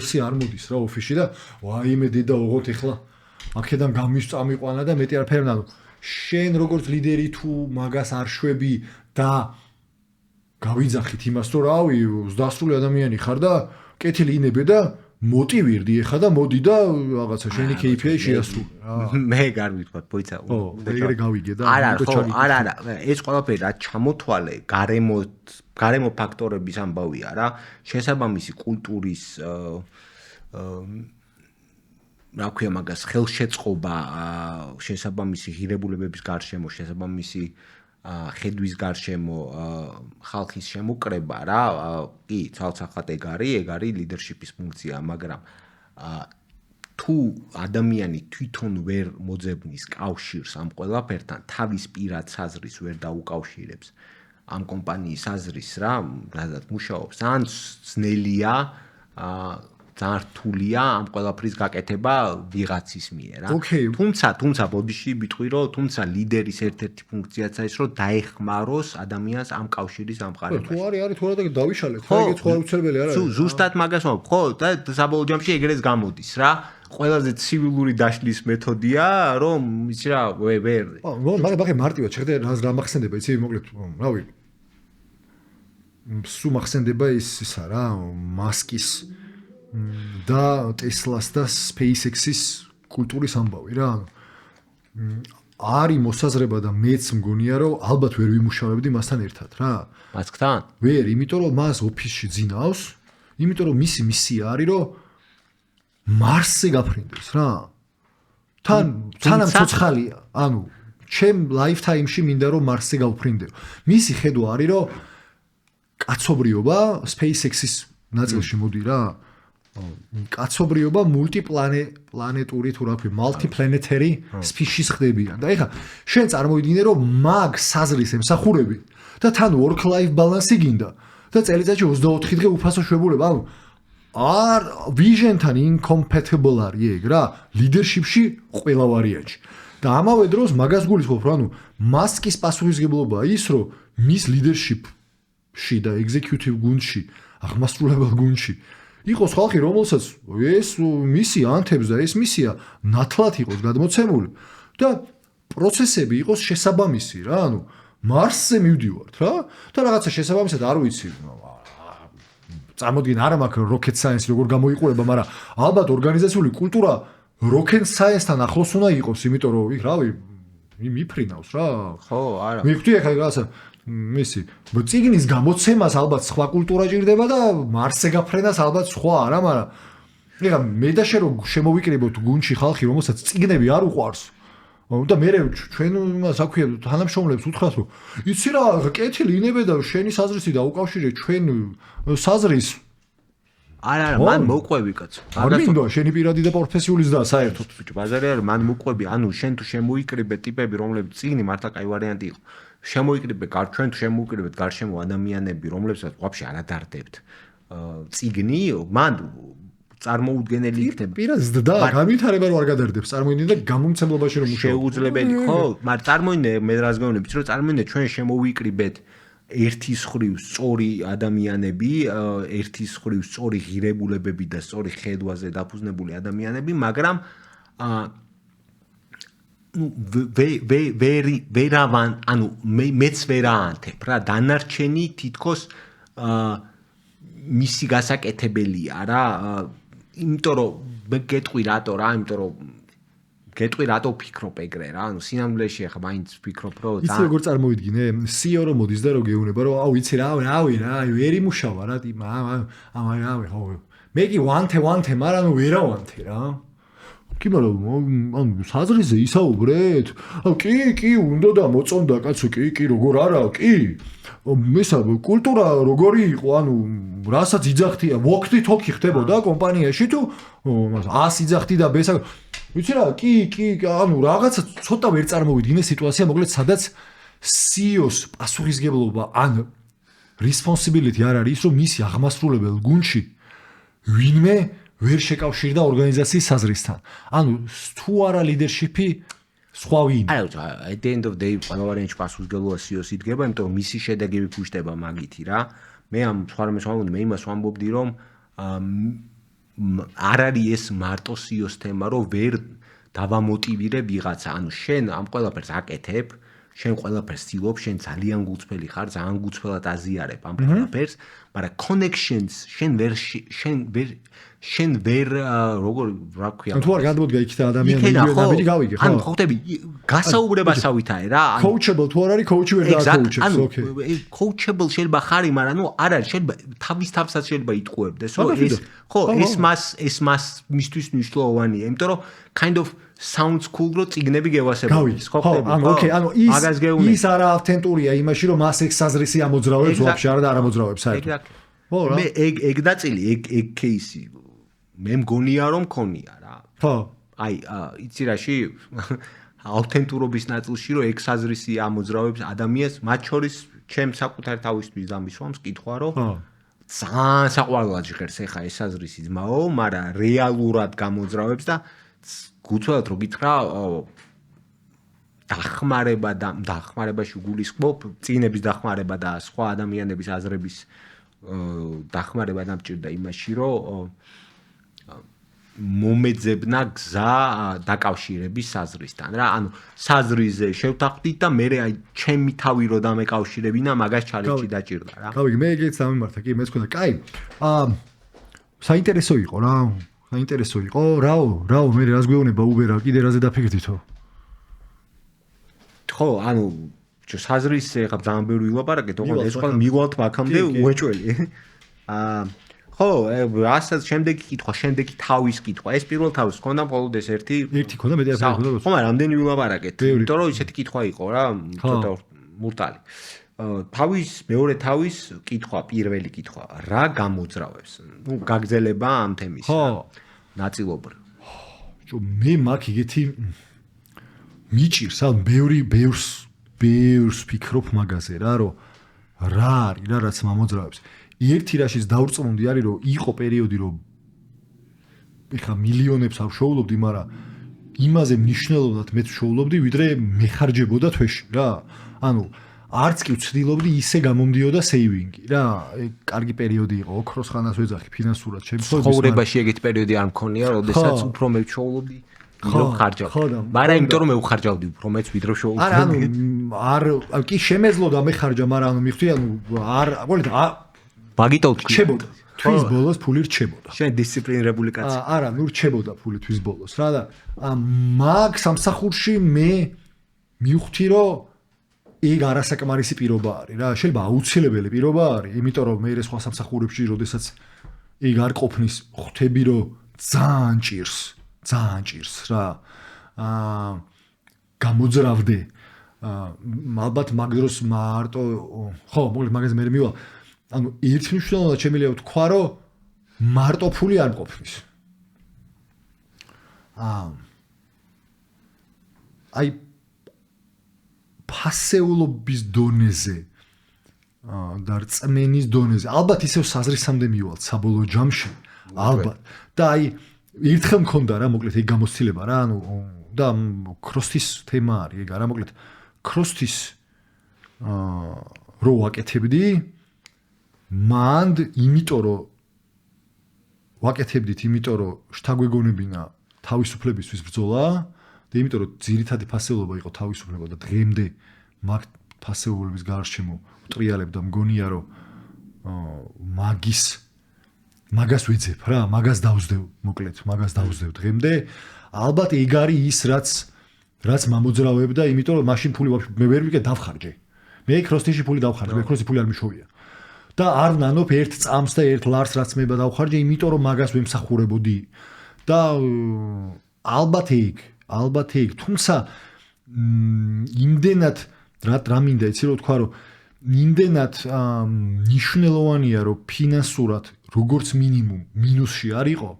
ესე არ მოდის რა ოფისში და ვაიმე დედა ოღონდ ეხლა აქედან გამისწამიყვანა და მეტი არაფერი ნადო შენ როგორც ლიდერი თუ მაგას არ შვები და გავიძახით იმას რომ რავი დასრული ადამიანი ხარ და კეთილი ინებე და მოტივირდი ეხა და მოდი და რაღაცა შენი KPI შეასრულე მე გარ ვიტყვი პოიცა ეგრე გავიგე და არა ეს ყველაფერი რა ჩამოთვალე გარემო ფაქტორების ამბავია რა შესაბამისი კულტურის რა ქვია მაგას ხელშეწყობა შესაბამისი ღირებულებების გარშემო შესაბამისი ხედვის გარშემო ხალხის შემოკრება რა კი ცალ-ცალკად ეგ არის ლიდერშიპის ფუნქცია მაგრამ თუ ადამიანი თვითონ ვერ მოძებნის კავშირს ამ ყველაფერთან თავის პირად საზრის ვერ დაუკავშირებს ამ კომპანიის საზრის რა რადგან მუშაობს ან ძნელია ძალიან რთულია ამ ყველაფრის გაკეთება ვიღაცის მიერ რა. თუმცა ბოდიში ვიტყვი რომ თუმცა ლიდერის ერთ-ერთი ფუნქციაც არის რომ დაეხმაროს ადამიანს ამ კავშირის ამყარებაში. თუ არის თუ არა და დავიშალეთ რა ეგეც ხო არ უცერბელი არ არის. ზუსტად მაგას ვამბობ ხო და საბოლოო ჯამში ეგრეც გამოდის რა. ყველაზე ცივილური დაშლის მეთოდია რომ იცი რა ვერ მაგ მარტივად შეხედე რა მახსენდება იცი მოკლედ რავი სულ მახსენდება ისა რა მასკის და Tesla-ს და SpaceX-ის კულტურის ამბავი რა. არის მოსაზრება და მეც მგონია რომ ალბათ ვერ ვიმუშავებდი მასთან ერთად რა. მასკთან? ვერ, იმიტომ რომ მას ოფისში ძინავს, იმიტომ რომ მისი მისია არის რომ მარსზე გაფრინდეს რა. თანამ ცოცხალია. ანუ ჩემ lifetime-ში მინდა რომ მარსზე გავფრინდე. მისი ხედვა არის რომ კაცობრიობა SpaceX-ის ნაწილში მოდი რა. კაცობრიობა მულტიპლანეტური თუ რა ქვია multiplanetary species ხდებიან და ეხლა შენ წარმოიდგინე რომ მაგ საზრის ემსახურები და თან work life balance გინდა და წელიწადში 24 დღე უფასო შვებულება ანუ არ vision-თან incompatible არის ეგ რა leadership-ში ყველა ვარიანტში და ამავე დროს მაგას გულისხმობ რომ ანუ მასკის პასუხისმგებლობაა ის რომ მის leadership-ში და executive გუნდში აღმასრულებელ გუნდში იყოს ხალხი რომელსაც ეს მისია ანთებს და ეს მისია ნათლად იყოს გადმოცემული და პროცესები იყოს შესაბამისი რა ანუ მარსზე მივდივართ რა და რაღაცა შესაბამისად არ ვიცი წარმოდგენ არა მაქვს rocket science როგორ გამოიყურება მაგრამ ალბათ ორგანიზაციული კულტურა rocket science-თან ახლოს უნდა იყოს იმიტომ რომ იქ რავი მიფრინავს რა ხო არა მივხვდი ახლა რაღაცა მისი წიგნის გამოცემას ალბათ სხვა კულტურა ჭირდება და მარსზე გაფრენას ალბათ სხვა არა მაგრამ ეხლა მე და შე რომ შემოვიკრიბოთ გუნდში ხალხი რომელსაც წიგნები არ უყვარს და მე ჩვენ იმას აქვია თანამშრომლებს უთხრათ რომ იცი რა კეთილი ინებე და შენი საზრისი დაუკავშირე ჩვენ საზრის არა მან მოყვები კაცო არ მინდა შენი პირადი და პროფესიულის და საერთოდ ბიჭო ბაზარი არის მან მოყვები ანუ შენ თუ შემოიკრიბე ტიპები რომლებიც წიგნი მართლა კაი ვარიანტი იყო შემოიკრიბე ჩვენ თუ შემოიკრიბეთ გარშემო ადამიანები რომლებსაც ვაფშე არ ადარდებთ წიგნი მან წარმოუდგენელი იქნება პირადად და განვითარება რო არ გადარდებს წარმოიდგინე და გამომცემლობაში რომ შეუძლებელი ხო მაგრამ წარმოიდგინე მე რას გეუბნები რომ წარმოიდგინე ჩვენ შემოვიკრიბეთ ერთის ხრივ სწორი ადამიანები, ერთის ხრივ სწორი ღირებულებები და სწორი ხედვაზე დაფუძნებული ადამიანები, მაგრამ ვერავან, ანუ მეც ვერაანთებ რა, დანარჩენი თითქოს მისი გასაკეთებელია რა, იმიტომ რომ მე გეტყვი რატო რა, იმიტომ რომ გეტყვი რატო ვფიქრობ ეგრე რა, ანუ სინამდვილეში ახლა მაინც ვფიქრობ რომ იცი როგორ წარმოვიდგინე, CEO რომ მოდის და რო გეუბნება რომ აუ იცი რა, ვერ იმუშავა რა, ხო, მე კი ვანთე, მაგრამ ვერავანთე რა. კი, მაგრამ ანუ საზრიზე ისაუბრეთ? კი, უნდა და მოწონდა კაცო, კი, როგორ არა, კი. მესა კულტურა როგორი იყო, ანუ რასაც იძახთია, ვოქთი თოქი ხდებოდა კომპანიაში თუ 100 იძახთი და ბესა ვიცი რა, კი, ანუ რაღაცა ცოტა ვერ წარმოვიდგინე სიტუაცია, მოკლედ სადაც CEO-ს პასუხისგებლობა ან responsibility არ არის ის, რომ მისი აღმასრულებელ გუნდში ვინმე ვერ შეკავშირდა ორგანიზაციის საზრისთან. ანუ თუ არა leadership-ი სხვა ვინ? არა, at the end of the day ყველა ვარიანტში პასუხისგებლობა CEO-ს იდგება, იმიტომ რომ მისი შედეგები გუშტება მაგითი რა. მე ამ სხვა რამეს ვამბობდი, მე იმას ვამბობდი, რომ არ არის ეს მარტო CEO-ს თემა, რომ ვერ დავამოტივირე ვიღაცა. ანუ შენ ამ ყველაფერს აკეთებ, შენ ყველაფერს ცდილობ, შენ ძალიან გულწრფელი ხარ, ძალიან გულწრფელად აზიარებ ამ ყველაფერს, მაგრამ connections შენ ვერ როგორ რა ქვია. თუ არ გადმოდგა იქ და ადამიანები გავიგე ხო? ანუ ხვდები, გასაუბრებასავითაა რა. coachable თუ არ არის coach ვერ დააკოუჩებს, ოკეი. coachable შეიძლება ხარი, მაგრამ ნუ არ არის, შეიძლება თავის თავსაც შეიძლება იტყუებდეს, რომ ეს მას მისთვის მნიშვნელოვანია, იმიტომ რომ kind of sounds cool რო წიგნები გევასებოდეს, ხო ხდები? ანუ ოკეი, ანუ ის არა ავთენტურია იმაში, რომ მას ეგ საზრისი ამოძრავებს, ვაფშე არა და არ ამოძრავებს საერთოდ. ხო რა. მე ეგ დაწილი, ეგ кейსი მე მგონია რომ მქონია რა. ხო. აი, იცი რაში ავთენტურობის ნაწილში რომ ეგ საზრისი ამოძრავებს ადამიანს, მათ შორის ჩემ საკუთარ თავისთვის დამისვამს კითხვა რომ ძალიან საყვარლად ჟღერს ეხა ეს საზრისი ძმაო, მაგრამ რეალურად გამოძრავებს და გუწევთ რომ გითხრა დახმარებაში გულისხმობ, წიგნების დახმარება და სხვა ადამიანების აზრების დახმარება დამჭირდა იმაში რომ მომეძებნა გზა დაკავშირების საზრისთან რა. ანუ საზრიზე შევთანხმდით და მე აი ჩემი თავი რო დამეკავშირებინა, მაგას ჩალენჯი დაჭირდა რა. გავიგე, მე ეგეც დამემართა, კი, მეც მქონდა. კაი. საინტერესო იყო რა. საინტერესო იყო. რაო, მე რას გვეუბნება უბერა, კიდე რაზე დაფიქრდითო? ხო, ანუ საზრისზე ხა ძალიან ბევრი ვილაპარაკეთ, ოღონდ ეს ყველა მივალთ მაგამდე უეჭველი. ხო, რასაც შემდეგი თავის კითხვა. ეს პირველ თავის ჰქონდა მხოლოდ ეს ერთი ჰქონდა, მეტი არ ჰქონდა. ხო, მაგრამ რამდენი ვილაპარაკეთ, იმიტომ რომ ისეთი კითხვა იყო რა, ცოტა მურტალი. მეორე თავის კითხვა, პირველი კითხვა, რა გამოძრავებს? ნუ გაგზელება ამ თემის. ხო, ნაწილობრივ. მე მაგ იგეთი მიჭირს, ან ბევრს ფიქრობ მაგაზე რა, რომ რა არის რა რაც მომძრავებს. ერთი რაშიც დაურწმუნდი არის რომ იყო პერიოდი რომ ეხა მილიონებს არ შოულობდი, მაგრამ იმაზე მნიშვნელოვნად მეც შოულობდი, ვიდრე მეხარჯებოდა თვეში რა. ანუ არც კი ვცდილობდი ისე გამომდიოდა სეივინგი რა. კარგი პერიოდი იყო, ოქროს ხანას ვეძახი ფინანსურად შემთხვევაში. ცხოვრებაში ეგეთი პერიოდი არ მქონია, როდესაც უფრო მე ვშოულობდი. მაგრამ იმიტომ რომ მე ვხარჯავდი უფრო მეც ვიდრე შოულობდი. არა, კი შემეძლოდა მეხარჯა, მაგრამ ანუ მიხდი, ანუ არ ბაგიტო რჩებოდა. თვის ბოლოს ფული რჩებოდა. შენ დისციპლინირებული კაცი. არა, ნუ რჩებოდა ფული თვის ბოლოს რა და მაგ სამსახურში მე მივხვდი რომ ეგ არასაკმარისი პირობა არის რა. შეიძლება აუცილებელი პირობა არის, იმიტომ რომ მე სხვა სამსახურებში, როდესაც ეგ არ ყოფნის, ხვდები რომ ძალიან ჭირს რა. გამოძრავდე ალბათ მაგ დროს მარტო ხო მოკლედ მაგაზე მე მივალ ანუ ერთმნიშვნელოვნად შემიძლია ვთქვა რომ მარტო ფული არ მყოფნის აი ფასეულობის დონეზე და რწმენის დონეზე ალბათ ისევ საზრისამდე მივალთ საბოლოო ჯამში ალბათ და აი ერთხელ მქონდა რა მოკლედ ეგ გამოცდილება რა ანუ და ქროსთის თემა არის ეგ არა მოკლედ ქროსთის რო ვაკეთებდი მანდ იმიტომ რომ ვაკეთებდით იმიტომ რომ შთაგვეგონებინა თავისუფლებისთვის ბრძოლა და იმიტომ რომ ძირითადი ფასეულობა იყო თავისუფლება და დღემდე მაგ ფასეულობის გარშემო ვტრიალებ და მგონია რომ მაგას ვეძებ რა მაგას დავსდევ მოკლედ მაგას დავსდევ დღემდე ალბათ ეგ არის ის რაც მამოძრავებ და იმიტომ რომ მაშინ ფული მე ვერ ვიკე დავხარჯე მე ქროსთიში ფული დავხარჯე მე ქროსთი ფული არ მიშოვია და არ ნანობ ერთ წამს და ერთ ლარს რაც მე დავხარჯე იმიტომ რომ მაგას ვემსახურებოდი და ალბათ ეგ თუმცა იმდენად რა მინდა იცი რომ თქვა რომ იმდენად ნიშნულოვანია რომ ფინანსურად როგორც მინიმუმ მინუსში არ იყო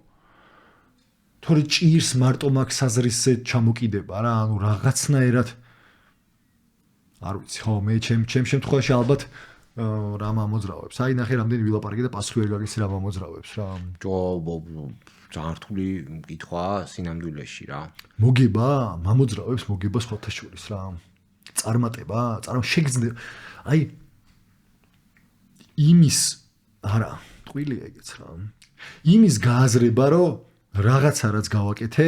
თორე ჭირს მარტო მაგ საზრისზე ჩამოკიდება რა ანუ რაღაცნაირად არ ვიცი ხო მე ჩემ შემთხვევაში ალბათ რა მამოძრავებს აი ნახე რამდენი ვილაპარაკე და პასუხი ვერ გაგიცი რა მამოძრავებს რა ძალიან რთული კითხვა სინამდვილეში რა მოგება მამოძრავებს მოგება სხვათა შორის რა წარმატება შეგძნე აი იმის არა ტყუილია ეგეც რა იმის გააზრება რომ რაღაცა რაც გავაკეთე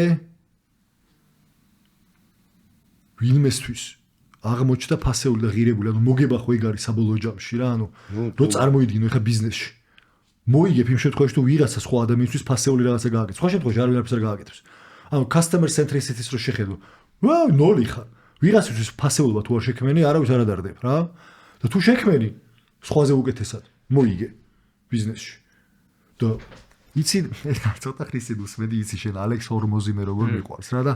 ვინმესთვის აღმოჩნდა ფასეული და ღირებული ანუ მოგება ხო ეგ არის საბოლოო ჯამში რა ანუ რო წარმოიდგინო ეხა ბიზნესში მოიგებ იმ შემთხვევაში თუ ვიღაცა სხვა ადამიანისთვის ფასეული რაღაცა გააკეთებს სხვა შემთხვევაში არ ვიღაცა გააკეთებს ანუ customer centricity-ს რო შეხედო ნოლი ხარ ვიღაცისთვის ფასეულობა თუ არ შექმენი არავის არ ადარდებ რა და თუ შექმენი სხვაზე უკეთესად მოიგე ბიზნესში და იცი ცოტა ხნისით უსმედი იცი შენ ალექს ჰორმოზი მე როგორ მიყვარს რა და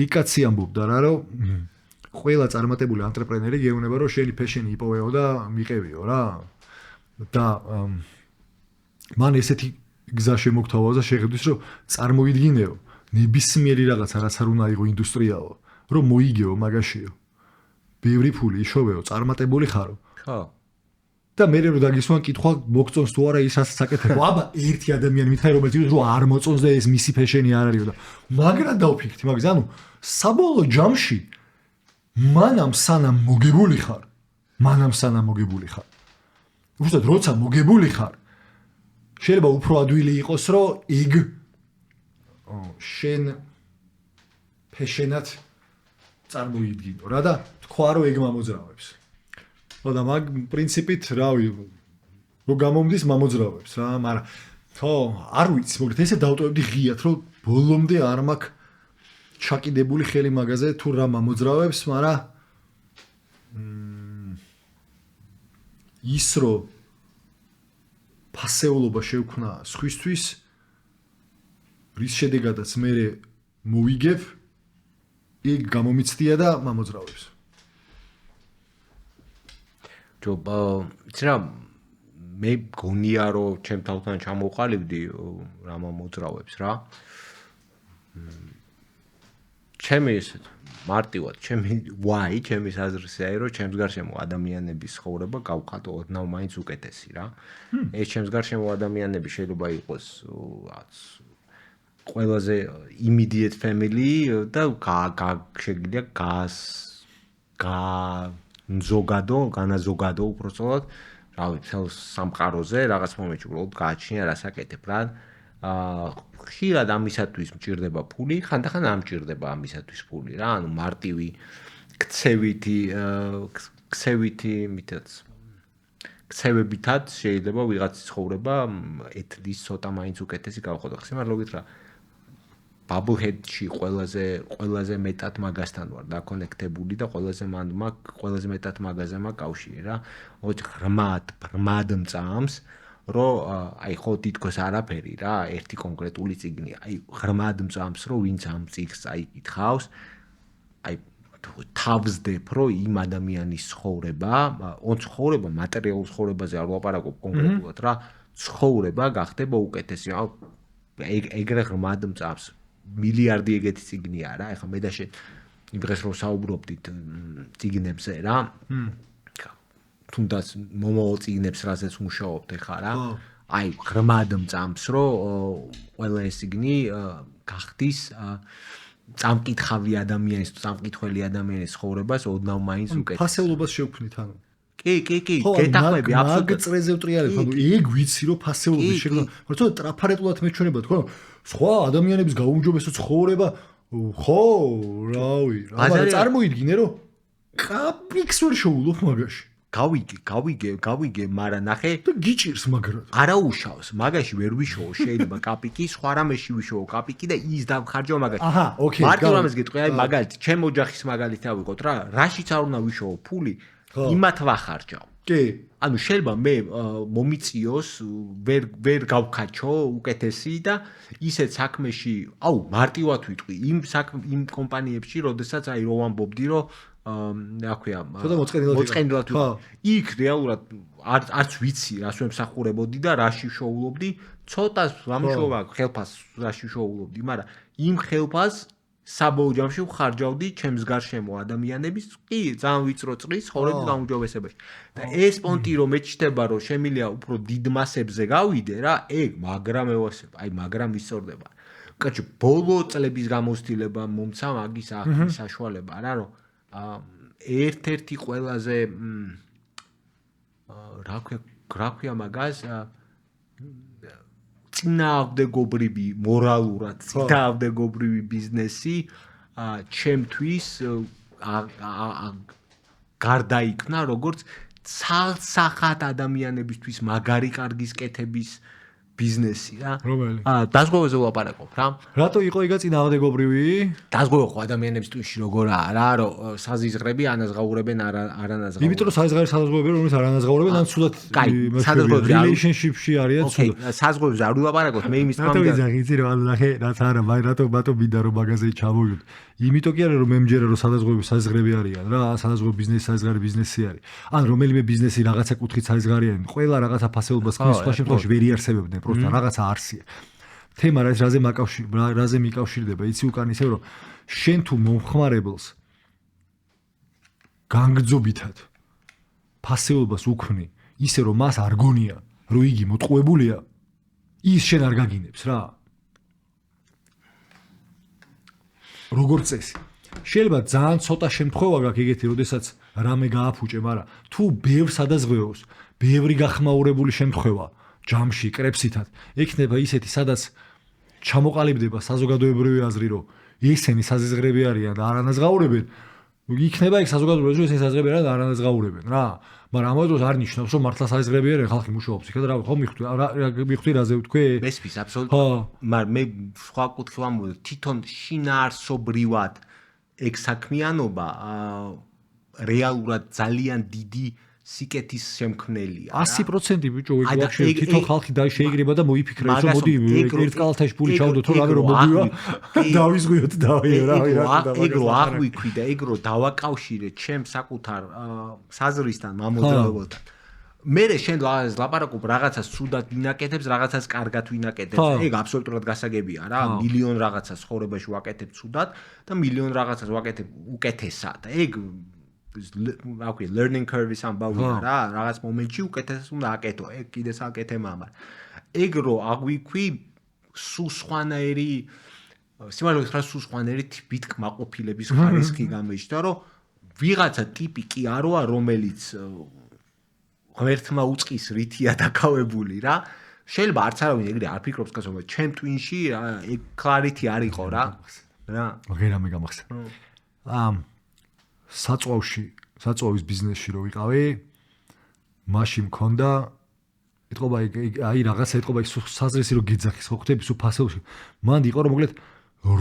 იკაცი ამბობდა რა რომ ყველა წარმატებული ანტრეპრენერი გეუბნება რომ შენი ფეშენი იპოვეო და მიყევიო რა და მან ესეთი გზა შემოგთავაზა შეხედვის რომ წარმოვიდგინეო ნებისმიერი რაღაცა რაც არ უნდა იყო ინდუსტრიაო რომ მოიგეო მაგაშიო ბევრი ფული იშოვეო წარმატებული ხარო ხო და მე რო დაგისვან კითხვა მოგწონს თუ არა ისაც საკეთებო აბა ერთი ადამიანი მითხარი რომელიც ის რომ არ მოწონს და ეს მისი ფეშენი არ არისო და მაგრამ დავფიქრდი მაგას ანუ საბოლოო ჯამში მანამ სანამ მოგებული ხარ უბრალოდ როცა მოგებული ხარ შეიძლება უფრო ადვილი იყოს რომ ეგ შენ ფეშენად წარმოიდგინო რა და თქვა რომ ეგ მამოძრავებს და მაგ პრინციპით რავი რო გამომდის მამოძრავებს რა მაგრამ ხო არ ვიცი მოკლედ ესე დავტოვებდი ღიად რომ ბოლომდე არ მაქვს ჩაკიდებული ხელი მაგაზე თუ რა მამოძრავებს მაგრამ ის რომ ფასეულობა შევქნა სხვისთვის რის შედეგადაც მე მოვიგებ ეგ გამომიცდია და მამოძრავებს ცირა მე გონია რომ ჩემ თავთან ჩამოვყალიბდი რა მამოძრავებს რა ჩემი ესეთ მარტივად ჩემი საზრისია რომ ჩემს გარშემო ადამიანების ცხოვრება გავყატო ოდნავ მაინც უკეთესი რა ეს ჩემს გარშემო ადამიანები შეიძლება იყოს ყველაზე immediate family და შეგვიძლია განაზოგადო უბრალოდ რავი თელ სამყაროზე რაღაც მომენტში უბრალოდ გააჩნია რასაკეთებ რა ხშირად ამისათვის მჭირდება ფული, ხანდახან არ მჭირდება ამისათვის ფული რა, ანუ მარტივი ქცევებითაც შეიძლება ვიღაცის ცხოვრება ეთლის ცოტა მაინც უკეთესი გავხოდო. სიმართლეობით რა Bubblehead-ში ყველაზე მეტად მაგასთან ვარ დაკონექტებული და ყველაზე მეტად მაგაზე მაქვს კავშირი რა. ღრმად მწამს რომ აი ხო თითქოს არაფერი რა ერთი კონკრეტული წიგნი აი ღრმად მწამს რომ ვინც ამ წიგნს წაიკითხავს აი თავსდებ, რომ იმ ადამიანის ცხოვრება, ცხოვრება მატერიალურ ცხოვრებაზე არ ვლაპარაკობ კონკრეტულად რა, ცხოვრება გახდება უკეთესი. ეგრე ღრმად მწავს. მილიარდი ეგეთი წიგნია რა. ეხლა მე და შენ იმ დღეს რომ საუბრობდით წიგნებზე რა. თუნდაც მომავალ წიგნებს რაზეც მუშაობთ ეხლა რა. აი ღრმად მწამს რომ ყველა ეს წიგნი გახდის წამკითხავი ადამიანის, წამკითხველი ადამიანის ცხოვრებას ოდნავ მაინც უკეთეს. ფასეულობას შევქმნით ანუ. კი, გეთახმები აბსოლუტურად. მაგ წრეზე ვტრიალებ, ანუ ეგ ვიცი რომ ფასეულობის შექმნა. მაგრამ თქო ტრაფარეტულად მეჩვენება თქო, სხვა ადამიანების გაუმჯობესო ცხოვრება, ხო, რავი, მაგრამ წარმოიდგინე რომ კაპიქს ვერ შოულობ მაგაში. გავიგე, მაგრამ ნახე და გიჭირს მაგრამ. არაუშავს, მაგაში ვერ ვიშოვო, შეიძლება კაპიკი, სხვა რამეში ვიშოვო კაპიკი და ის დავხარჯო მაგაში. აჰა, ოკეი. მარტო რამეს გეტყვი, აი მაგალითი, ჩემ ოჯახის მაგალითი ავიღოთ რა, რაშიც არ უნდა ვიშოვო ფული, იმათ ვახარჯავ. კი. ანუ შეიძლება მე მომიწიოს, ვერ გავქაჩო უკეთესი და ისეთ საქმეში, მარტივად ვიტყვი, იმ კომპანიებში, როდესაც აი რო ვამბობდი, რომ რა ქვია, მოწყენილად იქ რეალურად არც ვიცი რას ვემსახურებოდი და რაში ვშოულობდი, ცოტას ვამშოვა ხელფას რაში ვშოულობდი, მაგრამ იმ ხელფას საბოლოო ჯამში ვხარჯავდი ჩემს გარშემო ადამიანების, კი, ძალიან ვიწრო წრის ცხოვრების გაუმჯობესებაში. და ეს პონტი რომ მეჩნდება, რომ შემიძლია უფრო დიდ მასებზე გავიდე რა, ეგ მაგრამ ევასება, აი მაგრამ ვისწორდება. კაჩო, ბოლო წლების გამოცდილება მომცა მაგის ახლის საშუალება რა, რომ ერთ-ერთი ყველაზე რა ქვია მაგას წინააღმდეგობრივი მორალურად წინააღმდეგობრივი ბიზნესი ჩემთვის გარდაიქმნა როგორც ცალსახად ადამიანებისთვის მაგარი კარგის კეთების ბიზნესი რა. რომელი? დაზღვევაზე ვლაპარაკობ რა. რატო იყო იგა წინააღმდეგობრივი? დაზღვევა ხო ადამიანების თვისში როგორაა რა, რომ საზიზღრები ანაზღაურებენ არანაზღაურებენ. იმიტომ რომ საზღარი სადაზღვევები რომელიც არანაზღაურებენ, ან ცუდად relationship-ში არიან ცუდად. საზღვევებზე არ ვლაპარაკობ, მე იმის თქმა უნდა იცი რომ ანუ ნახე რაც არა, რატო მინდა რომ მაგაზე ჩამოვიდოთ. იმიტომ კი არა რომ მე მჯერა რომ სადაზღვევები საზღრები არიან რა, სადაზღვევი ბიზნესი საზღარი ბიზნესი არის. ან რომელიმე ბიზნესი რაღაცა კუთხით საზღარი არის, ყველა რაღაცა ფასეულობას ქმნის, სხვა შემთხვევაში ვერ იარსებებდნენ. просто რაღაცა არსია. თემა რა რაზე მიკავშირდება, იცი უკან ისე რომ შენ თუ მომხმარებელს განგრძობითად ფასეულობას უქმნი, ისე რომ მას არ გონია, რომ იგი მოტყუებულია, ის შენ არ გაგინებს რა. როგორც წესი. შეიძლება ძალიან ცოტა შემთხვევა გაქვს ეგეთი, როდესაც რამე გააფუჭე, მაგრამ თუ ბევრ სადაზღვევოს, ბევრი გახმაურებული შემთხვევა ჯამში კრებსითად ექნება ისეთი, სადაც ჩამოყალიბდება საზოგადოებრივი აზრი, რომ ესენი საზღრები არიან და არანაზღაურებენ, იქნება ეგ საზოგადოებრივი აზრი, ესენი საზღრები არიან და არანაზღაურებენ რა. მაგრამ ამავე დროს არ ნიშნავს, რომ მართლა საზღრები არიან, ხალხი მუშაობს იქ და რა, ხო მიხვდი რაზე ვთქვი? მესმის აბსოლუტურად. მაგრამ მე სხვა კუთხე ვამბობ, თვითონ შინაარსობრივად ეგ საქმიანობა რეალურად ძალიან დიდი სიკეთის შემქმნელია. 100% ბიჭო, ეგ ვაფშე თვითონ ხალხი შეიგრება და მოიფიქრა, რომ მოდი ერთ კალათაში ფული ჩავდოთ, რომ რამე რომ მოდივა. დავიზღვიოთ რა. ეგ რო აღვიქვი და ეგ რო დავაკავშირე ჩემ საკუთარ საზრისთან, მამოძრავებელთან. მერე შენ ლაპარაკობ რაღაცას ცუდად ვინაკეთებს, რაღაცას კარგად ვინაკეთებს. ეგ აბსოლუტურად გასაგებია რა. მილიონ რაღაცას ცხოვრებაში ვაკეთებ ცუდად და მილიონ რაღაცას ვაკეთებ უკეთესად. ეგ რა ქვია, learning curve-ის ამბავია რა, რაღაც მომენტში უკეთესად უნდა აკეთო. ეგ კიდე საკეთე მაგრამ. ეგ რო აღვიქვი სულ სხვანაირი სიმართლეს რა სულ სხვანაირი თვით კმაყოფილების ხარისხი გამოიჩნდა, რომ ვიღაცა ტიპი კი აროა, რომელიც ღმერთმა უწყის რითია დაკავებული რა. შეიძლება არც არავინ ეგრე არ ფიქრობს კაცო, მაგრამ ჩემ ტვინში ეგ clarity არ იყო რა. ოკეი, რამე გამახსენე. საწვავის ბიზნესში რო ვიყავი, მაშინ მქონდა ეთყობა აი რაღაცა ეთყობა საზრისი რო გეძახის, ხო ხვდები სულ ფასეულში. მანდ იყო რომ მოკლედ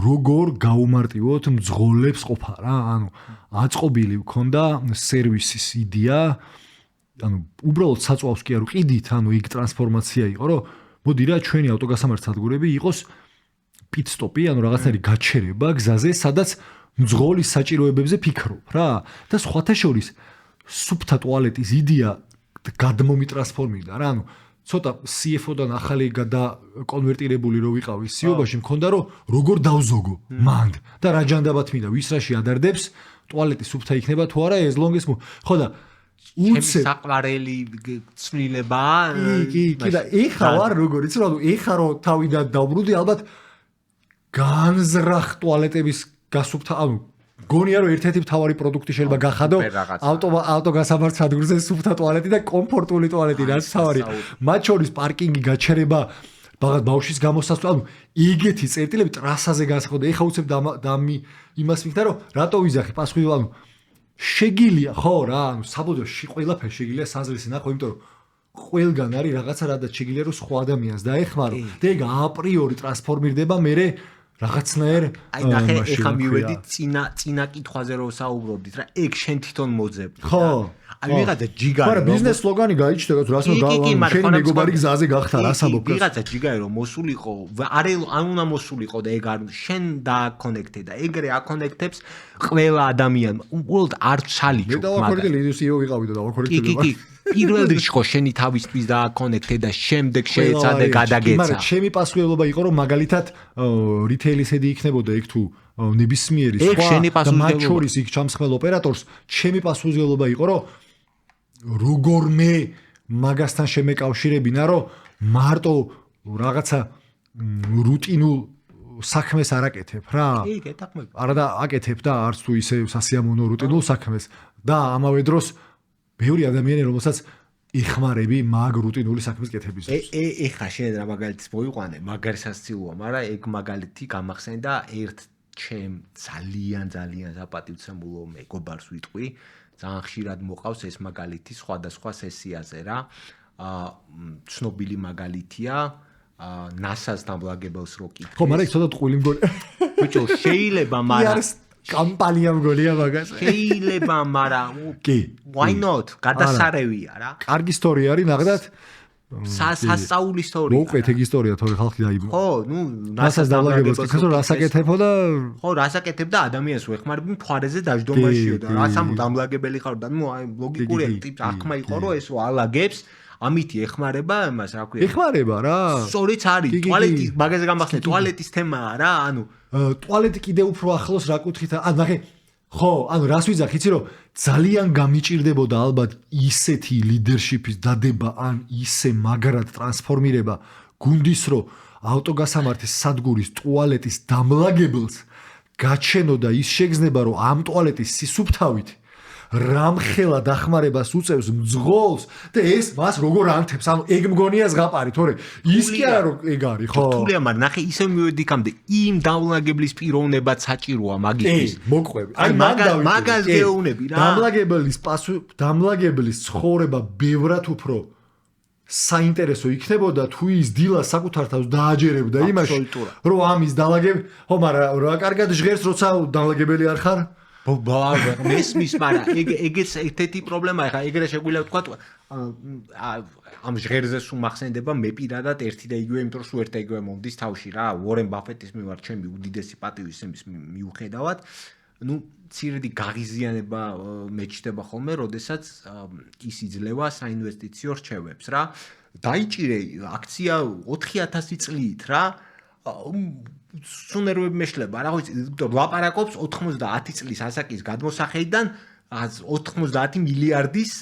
როგორ გაუმარტივოთ მძღოლებს ყოფა რა, ანუ აწყობილი მქონდა სერვისის იდეა, ანუ უბრალოდ საწვავს კი არ ვყიდით, ანუ იქ ტრანსფორმაცია იყო, რომ მოდი რა ჩვენი ავტოგასამართ სადგურები იყოს პიტ სტოპი, ანუ რაღაცნაირი გაჩერება გზაზე, სადაც მძღოლის საჭიროებებზე ფიქრობ რა და სხვათა შორის სუფთა ტუალეტის იდეა გადმომიტრანსფორმირდა რა ანუ ცოტა CFO-დან ახალი გადაკონვერტირებული რო ვიყავი CEO-ში მქონდა რომ როგორ დავზოგო მანდ და რა ჯანდაბათ მინდა ვის რაში ადარდებს ტუალეტი სუფთა იქნება თუ არა as long as ხო და უცებ საყვარელი ცვლილებაა კი და ეხა ვარ როგორ იცი რომ ეხა რო თავიდან დავბრუნდი ალბათ განზრახ ტუალეტების გასუფთა ანუ გონია რომ ერთ-ერთი მთავარი პროდუქტი შეიძლება გახადო ავტოგასამართ სადგურზე სუფთა ტუალეტი და კომფორტული ტუალეტი რაც თავარი მათ შორის პარკინგი გაჩერება ბაღად ბავშვის გამოსასვლელი ანუ იგეთი წერტილები ტრასაზე განსხვავდა ეხა უცებ იმას მიქნა რომ რატო ვიზახი პასუხი ანუ შეგილია ხო რა ანუ საბოდოში ყველაფერი შეგილია საზრისი ნახო იმიტომ რომ ყველგან არის რაღაცა რადაც შეგილია რომ სხვა ადამიანს დაეხმარო და ეგ აპრიორი ტრანსფორმირდება მერე რაღაცნაირ აი ნახე ეხა მივედი წინა კითხვაზე რომ საუბრობდით რა ეგ შენ თვითონ მოძებდი ხო აი ვიღაცა ჯიგარი მაგრამ ბიზნეს სლოგანი გაიჩნდა რაც რომ შენი მეგობარი გზაზე გახდა რას ამბობ ვიღაცა ჯიგარი რომ მოსულიყო არ უნდა მოსულიყო და ეგ არ შენ დააკონექტე და ეგრე აკონექტებს ყველა ადამიანი უბრალოდ არ ჩალიჩო მე დავაკონექტე ლიდოსიო ვიყავი და დავაკონექტე კი პირველ რიგში ხო შენი თავისთვის დააკონექტე და შემდეგ შეეცადე გადაგეცა მაგრამ ჩემი პასუხისმგებლობა იყო რომ მაგალითად რიტეილისედი იქნებოდა ეგ თუ ნებისმიერი სხვა და მათ შორის იქ ჩამსხმელ ოპერატორს ჩემი პასუხისმგებლობა იყო რომ როგორმე მაგასთან შემეკავშირებინა რომ მარტო რაღაცა რუტინულ საქმეს არ აკეთებ რა კი გეტაყმები არა და აკეთებ და არც თუ ისე სასიამოვნო რუტინულ საქმეს და ამავე დროს ბევრი ადამიანი რომელსაც იხმარები მაგ რუტინული საქმის კეთებისთვის ეხა შენ რა მაგალითს მოიყვანე მაგარსაც ცილოა მაგრამ ეგ მაგალითი გამახსენდა ერთ ჩემ ძალიან საპატივცემულო მეგობარს ვიტყვი ძალიან ხშირად მოყავს ეს მაგალითი სხვადასხვა სესიაზე რა ცნობილი მაგალითია NASA-ს დამლაგებელს რო კითხეს ხო მაგრამ ეგ ცოტა ტყუილი მგონი ბიჭო შეიძლება მაგრამ კამპანია მგონია მაგას შეიძლება მაგრამ კი why not გადასარევია რა კარგი ისტორია არის ნახდათ სასწაული ისტორია მოუყვეთ ეგ ისტორია თორე ხალხი დაიბო ხო ნუ NASA-ს დამლაგებელს კითხეს რომ რას აკეთებო და ხო რას აკეთებდა ადამიანს ვეხმარები მთვარეზე დაждომაშიო და რაც ამ დამლაგებელი ხარ და ნუ აი ლოგიკურია ტიპ აღქმა იყო რომ ეს ალაგებს ამითი ეხმარება იმას რა ქვია ეხმარება რა სწორიც არის ტუალეტი მაგაზე გამახსენე ტუალეტის თემაა რა ანუ ტუალეტი კიდე უფრო ახლოს რა კუთხით ანუ ნახე ხო ანუ რას ვიძახ იცი რომ ძალიან გამიჭირდებოდა ალბათ ისეთი ლიდერშიპის დადება ან ისე მაგრად ტრანსფორმირება გუნდის რომ ავტოგასამართის სადგურის ტუალეტის დამლაგებელს გაჩენოდა ის შეგრძნება რომ ამ ტუალეტის სისუფთავით რამხელა დახმარებას უწევს მძღოლს და ეს მას როგორ ანთებს ანუ ეგ მგონია ზღაპარი თორე ის კი არა რომ ეგ არის ხო რთულია მაგრამ ნახე ისე მივედი კამდე იმ დამლაგებლის პიროვნებაც საჭიროა მაგისთვის მოყვები აი მაგას გეუბნები რა დამლაგებლის ცხოვრება ბევრად უფრო საინტერესო იქნებოდა თუ ის დილას საკუთარ თავს დააჯერებდა იმაში რომ ამის დალაგებ ხო მაგრამ რა კარგად ჟღერს როცა დამლაგებელი არ ხარ მესმის მაგრამ ეგეც ერთ-ერთი პრობლემაა ხა ეგრე შეგვიძლია ვთქვა ამ ჟღერზე სულ მახსენდება მე პირადად ერთი და იგივე იმიტომ რომ სულ ერთ და იგივე მომდის თავში რა უორენ ბაფეტის მიმართ ჩემი უდიდესი პატივის იმის მიუხედავად ნუ ცირედი გაღიზიანება მეჩნდება ხოლმე როდესაც ის იძლევა საინვესტიციო რჩევებს რა დაიჭირე აქცია 4000 წლით რა სუნერვები მეშლება რა ვიცი ლაპარაკობს 90 წლის ასაკის გადმოსახედიდან 90 მილიარდის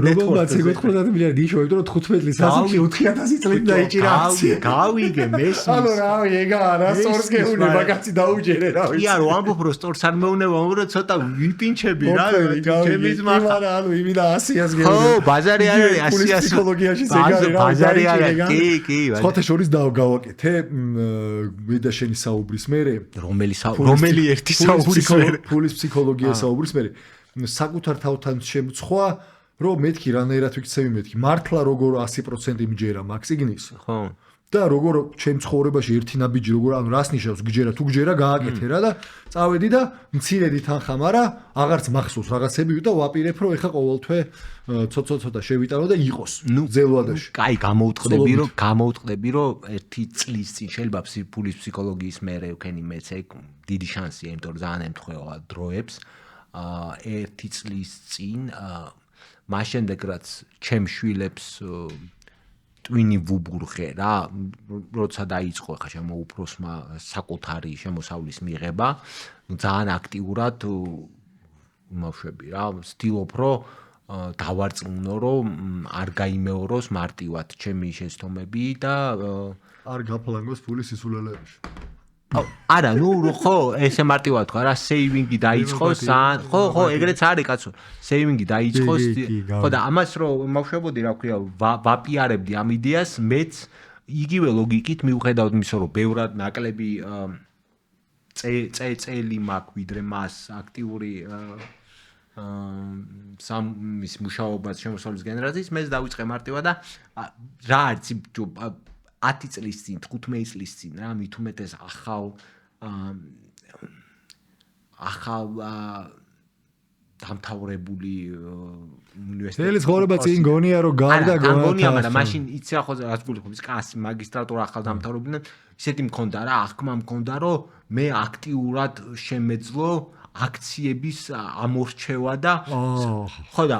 როგორც 90 მილიარდი ისე ვიტყვი რომ 15 წლის ასაკში 4000 წლით დაიჭირა აქცია გავიგე მესმის ანუ რა ეგა რა სწორს გეუბნება კაცი დაუჯერე რა ვიცი კი არა ამბობ რომ სწორს არ მეუნება რომ ცოტა ვიპინჩები რა ჩემი ძმა მაგრამ ანუ იმინა 100-ას გეუბნება ხო ბაზარი არ არის 100-ას ფსიქოლოგიაში ზეგარი რა ბაზარი არ არის კი სხვათა შორის გავაკეთე მე და შენი საუბრის მერე რომელი ერთი საუბრის მერე ფულის ფსიქოლოგია საუბრის მერე საკუთარ თავთან შემცხვა რომ მეთქი რანაირად ვიქცევი მეთქი მართლა როგორ 100% მიჯერა მაგ სიგნის ხო და როგორ ჩემ ცხოვრებაში ერთი ნაბიჯი როგორ ანუ რას ნიშნავს გჯერა თუ გჯერა გააკეთე რა და წავედი და მცირედი თანხა მაგრამ აღარც მახსოვს რაღაცები და ვაპირებ რომ ეხა ყოველთვე ცოტა შევიტანო და იყოს ძელვადაში. კაი გამოუტყდები რომ ერთი წლის წინ შეიძლება ფულის ფსიქოლოგიის მერე ვქენი მეც ეგ დიდი შანსია იმიტომ რომ ძალიან ემთხვევა დროებს ერთი წლის წინ მას შემდეგ რაც ჩემ შვილებს ტვინი ვუბურღე რა როცა დაიწყო ხა ჩემო უფროსმა საკუთარი შემოსავლის მიღება ძალიან აქტიურად მოვშვები რა ვცდილობ რომ დავარწმუნო რომ არ გაიმეოროს მარტივად ჩემი შეცდომები და არ გაფლანგოს ფულის სისულელეებში. არა ნუ ხო ესე მარტივად თქვა რა სეივინგი დაიწყოს ხო ეგრეც არის კაცო სეივინგი დაიწყოს ხო და ამას რომ მოვშვებოდი რა ქვია ვაპიარებდი ამ იდეას მეც იგივე ლოგიკით მივხედავთ იმის რომ ბევრად ნაკლები წელი მაქვს ვიდრე მას აქტიური სამის მუშაობას შემოსავლის გენერაციის მეც დავიწყე მარტივად და რა არის 10 წლის წინ 15 წლის წინ რა მით უმეტეს ახალ დამთავრებული უნივერსიტეტი. ეს ცხოვრება წინ გონია რომ გავდა გონია, მაგრამ მაშინ იცი რა ხო რაც გულიხობს კასი მაგისტრატურა ახალ დამთავრებიდან ისეთი მქონდა რა, აღქმა მქონდა რომ მე აქტიურად შემეძლო აქციების ამორჩევა და ხო და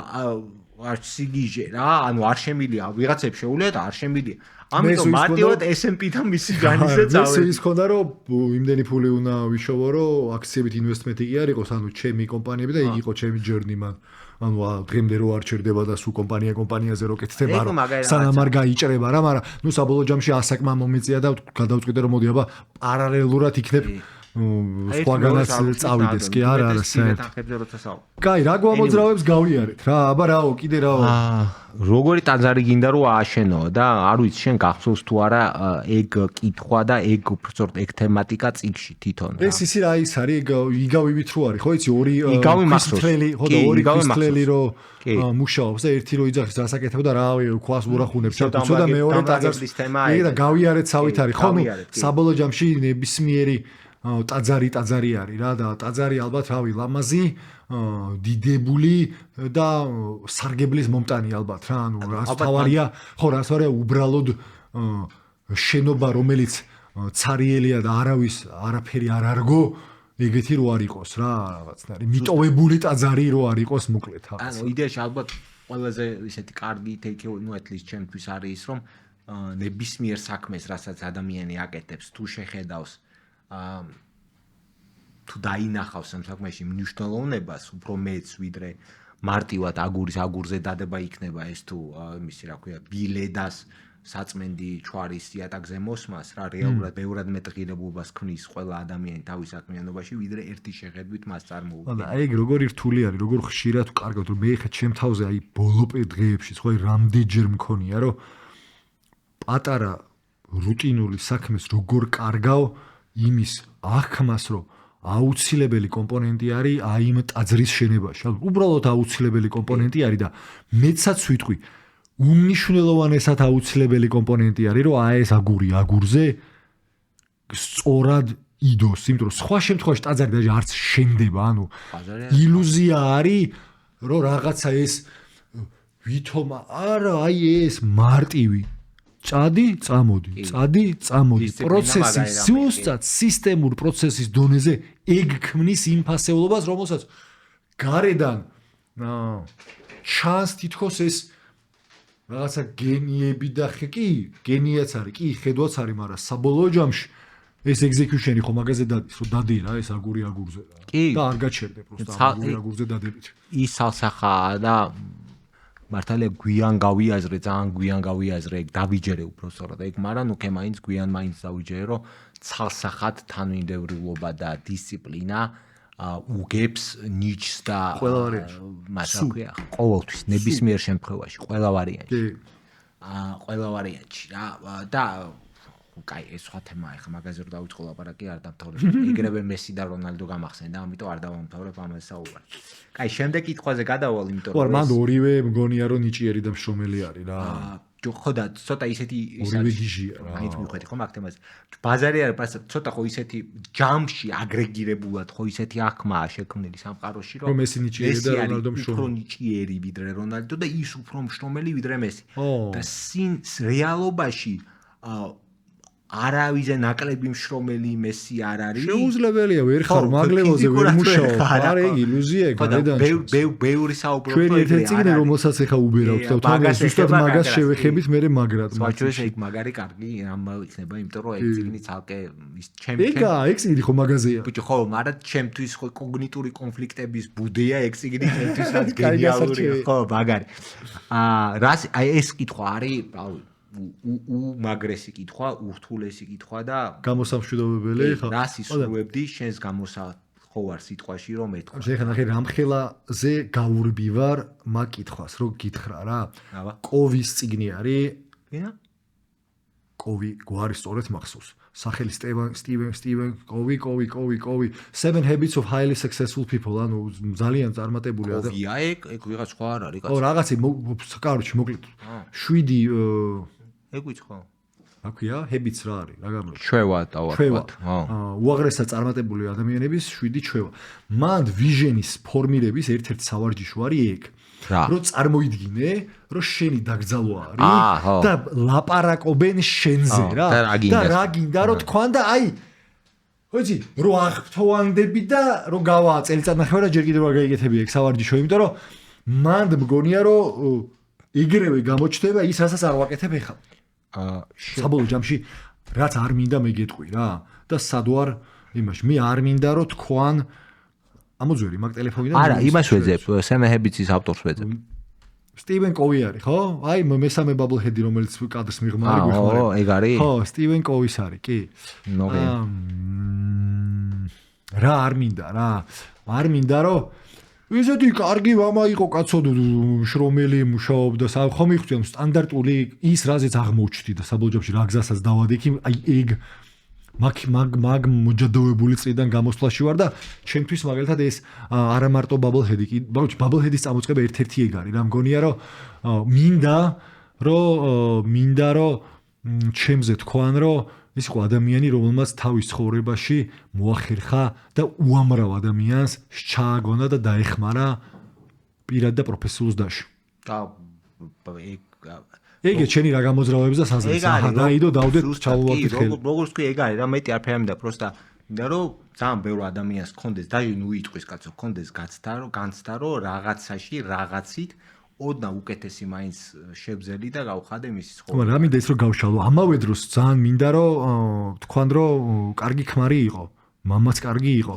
არ სიგიჟე რა, ანუ არ შემილია ვიღაცებს შეუძლია და არ შემილია. ამიტომ მარტივად S&P-თან მისი განიზა წავედი. ეს ის ხონდა რომ იმდენი ფული უნდა ვიშოვო რომ აქციებით ინვესტმენტი კი არ იყოს, ანუ ჩემი კომპანიები და იგი იყო ჩემი ჯერნი მან. ანუ დღემდე რო არ ჩერდება და სულ კომპანიაზე რო კეთდება რომ სანამ არ გაიჭრება რა, მაგრამ ნუ საბოლოო ჯამში ასაკმა მომეწია და გადავწყვიტე რომ მოდი აბა პარალელურად იქნებ სხვაგანაც წავიდეს კი არა კაი რა გვამოძრავებს გავიარეთ რა აბა რაო კიდე რაო როგორი ტაძარი გინდა რომ ააშენო და არ ვიცი შენ გახსოვს თუ არა ეგ კითხვა და ეგ უბრალოდ ეგ თემატიკა წიგში თვითონ რა ეს ისი რა ის არის იგავივით რო არის ხო იცი ორი ქვისთლელი ხო და ორი ქვისთლელი რო მუშაობს და ერთი რო იძახის დასაკეთებ და რა ქვას ურახუნებს ჩატუცო და მეორე ტაძარს იგი და გავიარეთ სავით არის ხო ნუ საბოლოო ჯამში ნებისმიერი ტაძარი არის რა და ტაძარი ალბათ რავი ლამაზი დიდებული და სარგებლის მომტანი ალბათ რა ანუ რაც თავარია ხო რაც ვარია უბრალოდ შენობა რომელიც ცარიელია და არავის არაფერი არ არგო ეგეთი რო არ იყოს რა რაღაცნაირი მიტოვებული ტაძარი რო არ იყოს მოკლედ ანუ იდეაში ალბათ ყველაზე ისეთი კარგი თეიქი ნუ ეთლის ჩემთვის არის ის რომ ნებისმიერ საქმეს რასაც ადამიანი აკეთებს თუ შეხედავს თუ დაინახავს ამ საქმეში მნიშვნელოვნებას უფრო მეც ვიდრე მარტივად აგურზე დადება იქნება ეს თუ იმისი რა ქვია ბილედას საწმენდი ჩვარის იატაკზე მოსმას რა რეალურად ბევრად მეტყირებულობას ქმნის ყველა ადამიანი თავის საქმიანობაში ვიდრე ერთი შეხედვით მას წარმოუდგენს. აი ეგ როგორი რთული არის, როგორ ხშირად ვკარგავთ რომ მე ხა ჩემ თავზე აი ბოლო დღეებში ხო რამდენჯერ მქონია რომ პატარა რუტინული საქმეს როგორ კარგავ იმის აღქმას რომ აუცილებელი კომპონენტი არის აი იმ ტაძრის შენებაში. უბრალოდ აუცილებელი კომპონენტი არის და მეცაც ვიტყვი უმნიშვნელოვანესად აუცილებელი კომპონენტი არის რომ აი ეს აგურზე სწორად იდოს, იმიტომ რომ სხვა შემთხვევაში ტაძარი даже არც შენდება, ანუ ილუზია არის რომ რაღაცა ეს ვითომა არა აი ეს მარტივი წადი, წამოდი. პროცესი ზუსტად სისტემურ პროცესის დონეზე ეგ ქმნის იმ ფასეულობას, რომელსაც გარედან ჩანს თითქოს ეს რაღაცა გენიები და კი, გენიაც არის, კი, ხედვაც არის, მაგრამ საბოლოო ჯამში ეს ეგზეკიუშენი ხო მაგაზე დადის, რომ დადე რა ეს აგურზე რა. და არ გაჩერდე პროსტა აგურზე დადებით. ის ალსახაა და მართალია ძალიან გვიან გავიაზრე ეგ დავიჯერე უბრალოდ ეგ მაგრამ ნუ მაინც დავიჯერე რომ ცალსახად თანმიმდევრულობა და დისციპლინა უგებს ნიჩს და მას რა ქვია ყოველთვის ნებისმიერ შემთხვევაში ყველა ვარიანტში რა და კაი ეს სხვა თემაა ხა მაგაზე რომ დავიწყო ლაპარაკი არ დამთავრებ ეგრევე მესი და რონალდო გამახსენდა ამიტომ არ დავამთავრებ ამაზე საუბარი კაი შემდეგ კითხვაზე გადავალ იმიტომ რომ მან ორივე მგონია რომ ნიჭიერი და მშრომელი არის რა ხო და ცოტა ისეთი ორივე გიჟია რა. მაინც მიხვედი ხო მაგ თემაზე. ბაზარი არის პასა ცოტა ხო ისეთი ჯამში აგრეგირებულად ხო ისეთი აღქმაა შექმნილი სამყაროში რომ მესი ნიჭიერი და რონალდო მშრომელი. უფრო ნიჭიერი ვიდრე რონალდო და ის უფრო მშრომელი ვიდრე მესი. ო. და რეალობაში არავიზე ნაკლები მშრომელი მესი არ არის. შეუძლებელია ვერ ხარ მაგლებოზე ვერ მუშაობ. არა ეგ ილუზია გადადანში. ბევრი საუბრობ ჩვენ ერთ-ერთი წიგნი რომელსაც ეხა უბერავთ და თან ზუსტად მაგას შევეხებით მე მაგრად. საჩვენე ეგ მაგარი კარგი რამ იქნება, იმიტომ რომ ეგ წიგნი ცალკე ის ეგ წიგნი ხო მაგაზია. ბიჭო ხო, მაგრამ ჩემთვის ხო კოგნიტური კონფლიქტების ბუდეა ეგ წიგნი ჩემთვის რაც გენიალურია ხო მაგარი. რას აი ეს კითხვა არის, რავი უმაგრესი კითხვა, ურთულესი კითხვა და გამოსამშვიდობებელი ხა. რას ისურვებდი შენს ხო არ სიტყვაში რომ ეთქვა. შეხა ნახე რამხელაზე გაურბივარ მაგ კითხვას, რომ გითხრა რა. აბა. კოვის წიგნი არის. ვინა? კოვი გვარი სწორედ მახსოვს. სახელი სტივენ კოვი 7 habits of highly successful people, ანუ ძალიან წარმატებული ადამიანი. კოვია ეგ ვიღაც სხვა არ არის კაცო. ო რაღაცი კაროჩი მოკლედ 7 ეგ ვიცი ხო? აქვია habits რა არის? რა გამო? ჩვევა დავარქვათ. უაღრესად წარმატებული ადამიანების 7 ჩვევა. მან ვიჟენის ფორმირების ერთ-ერთი სავარჯიშო არის ეგ. რომ წარმოიდგინე, რომ შენი დაკრძალვა არის და ლაპარაკობენ შენზე რა. და რა გინდა რომ თქვან და აი ხოიცი, რო აღფრთოვანდები და რო გავა წელიწადნახევარი ჯერ კიდევ არ გაიგეთები ეგ სავარჯიშო, იმიტომ რომ მან მგონია რომ იგრევე გამოჩნდება ის რასაც არ ვაკეთებ ეხლა. საბოლოო ჯამში რაც არ მინდა მე გეტყვი რა და სადوار იმაში მე არ მინდა რომ თქვან ამოძვერი მაგ ტელეფონიდან არა იმას ვეძებ Seven Habits-ის ავტორს ვეძებ სტივენ კოვი არის ხო? აი მესამე ბაბლჰედი რომელიც კადრს მიღმარი გვიხმარება. ო ეგ არის? ხო, სტივენ კოვის არის, კი. რა არ მინდა რა? არ მინდა რომ ისეთი კარგი მამა იყო კაცო მშრომელი მუშაობდა ხო მიხვდიან სტანდარტული ის რაზეც აღმოჩნდი და საბოლოო ჯამში რა გზასაც დავადექი აი ეგ მაგ მოჯადოებული წრიდან გამოსვლაში ვარ და ჩემთვის მაგალითად ეს არა მარტო ბაბლჰედი კი ბაბლჰედის წამოწყება ერთ-ერთი ეგ არის რა მგონია რომ მინდა რომ ჩემზე თქვან რომ ის იყო ადამიანი რომელმაც თავის ცხოვრებაში მოახერხა და უამრავ ადამიანს შეააგონა და დაეხმარა პირად და პროფესიულ ზდაში. ეგ ჩენი რა გამოძრავებს და საზრებს დაიდო დავდეთ ჩავუვარდით ხელი. როგორც კი ეგ არის რა მეტი არაფერი მინდა პროსტა მინდა რომ ძალიან ბევრი ადამიანს გქონდეს და ნუ იტყვის კაცო გქონდეს განცდა რომ რაღაცაში რაღაცით ოდნა უკეთესი მაინც შევძელი და გავხადე მისი ცხოვრება. რა მინდა ის რომ გავშალო ამავე დროს ძალიან მინდა რომ თქვან რომ კარგი ქმარი იყო მამაც კარგი იყო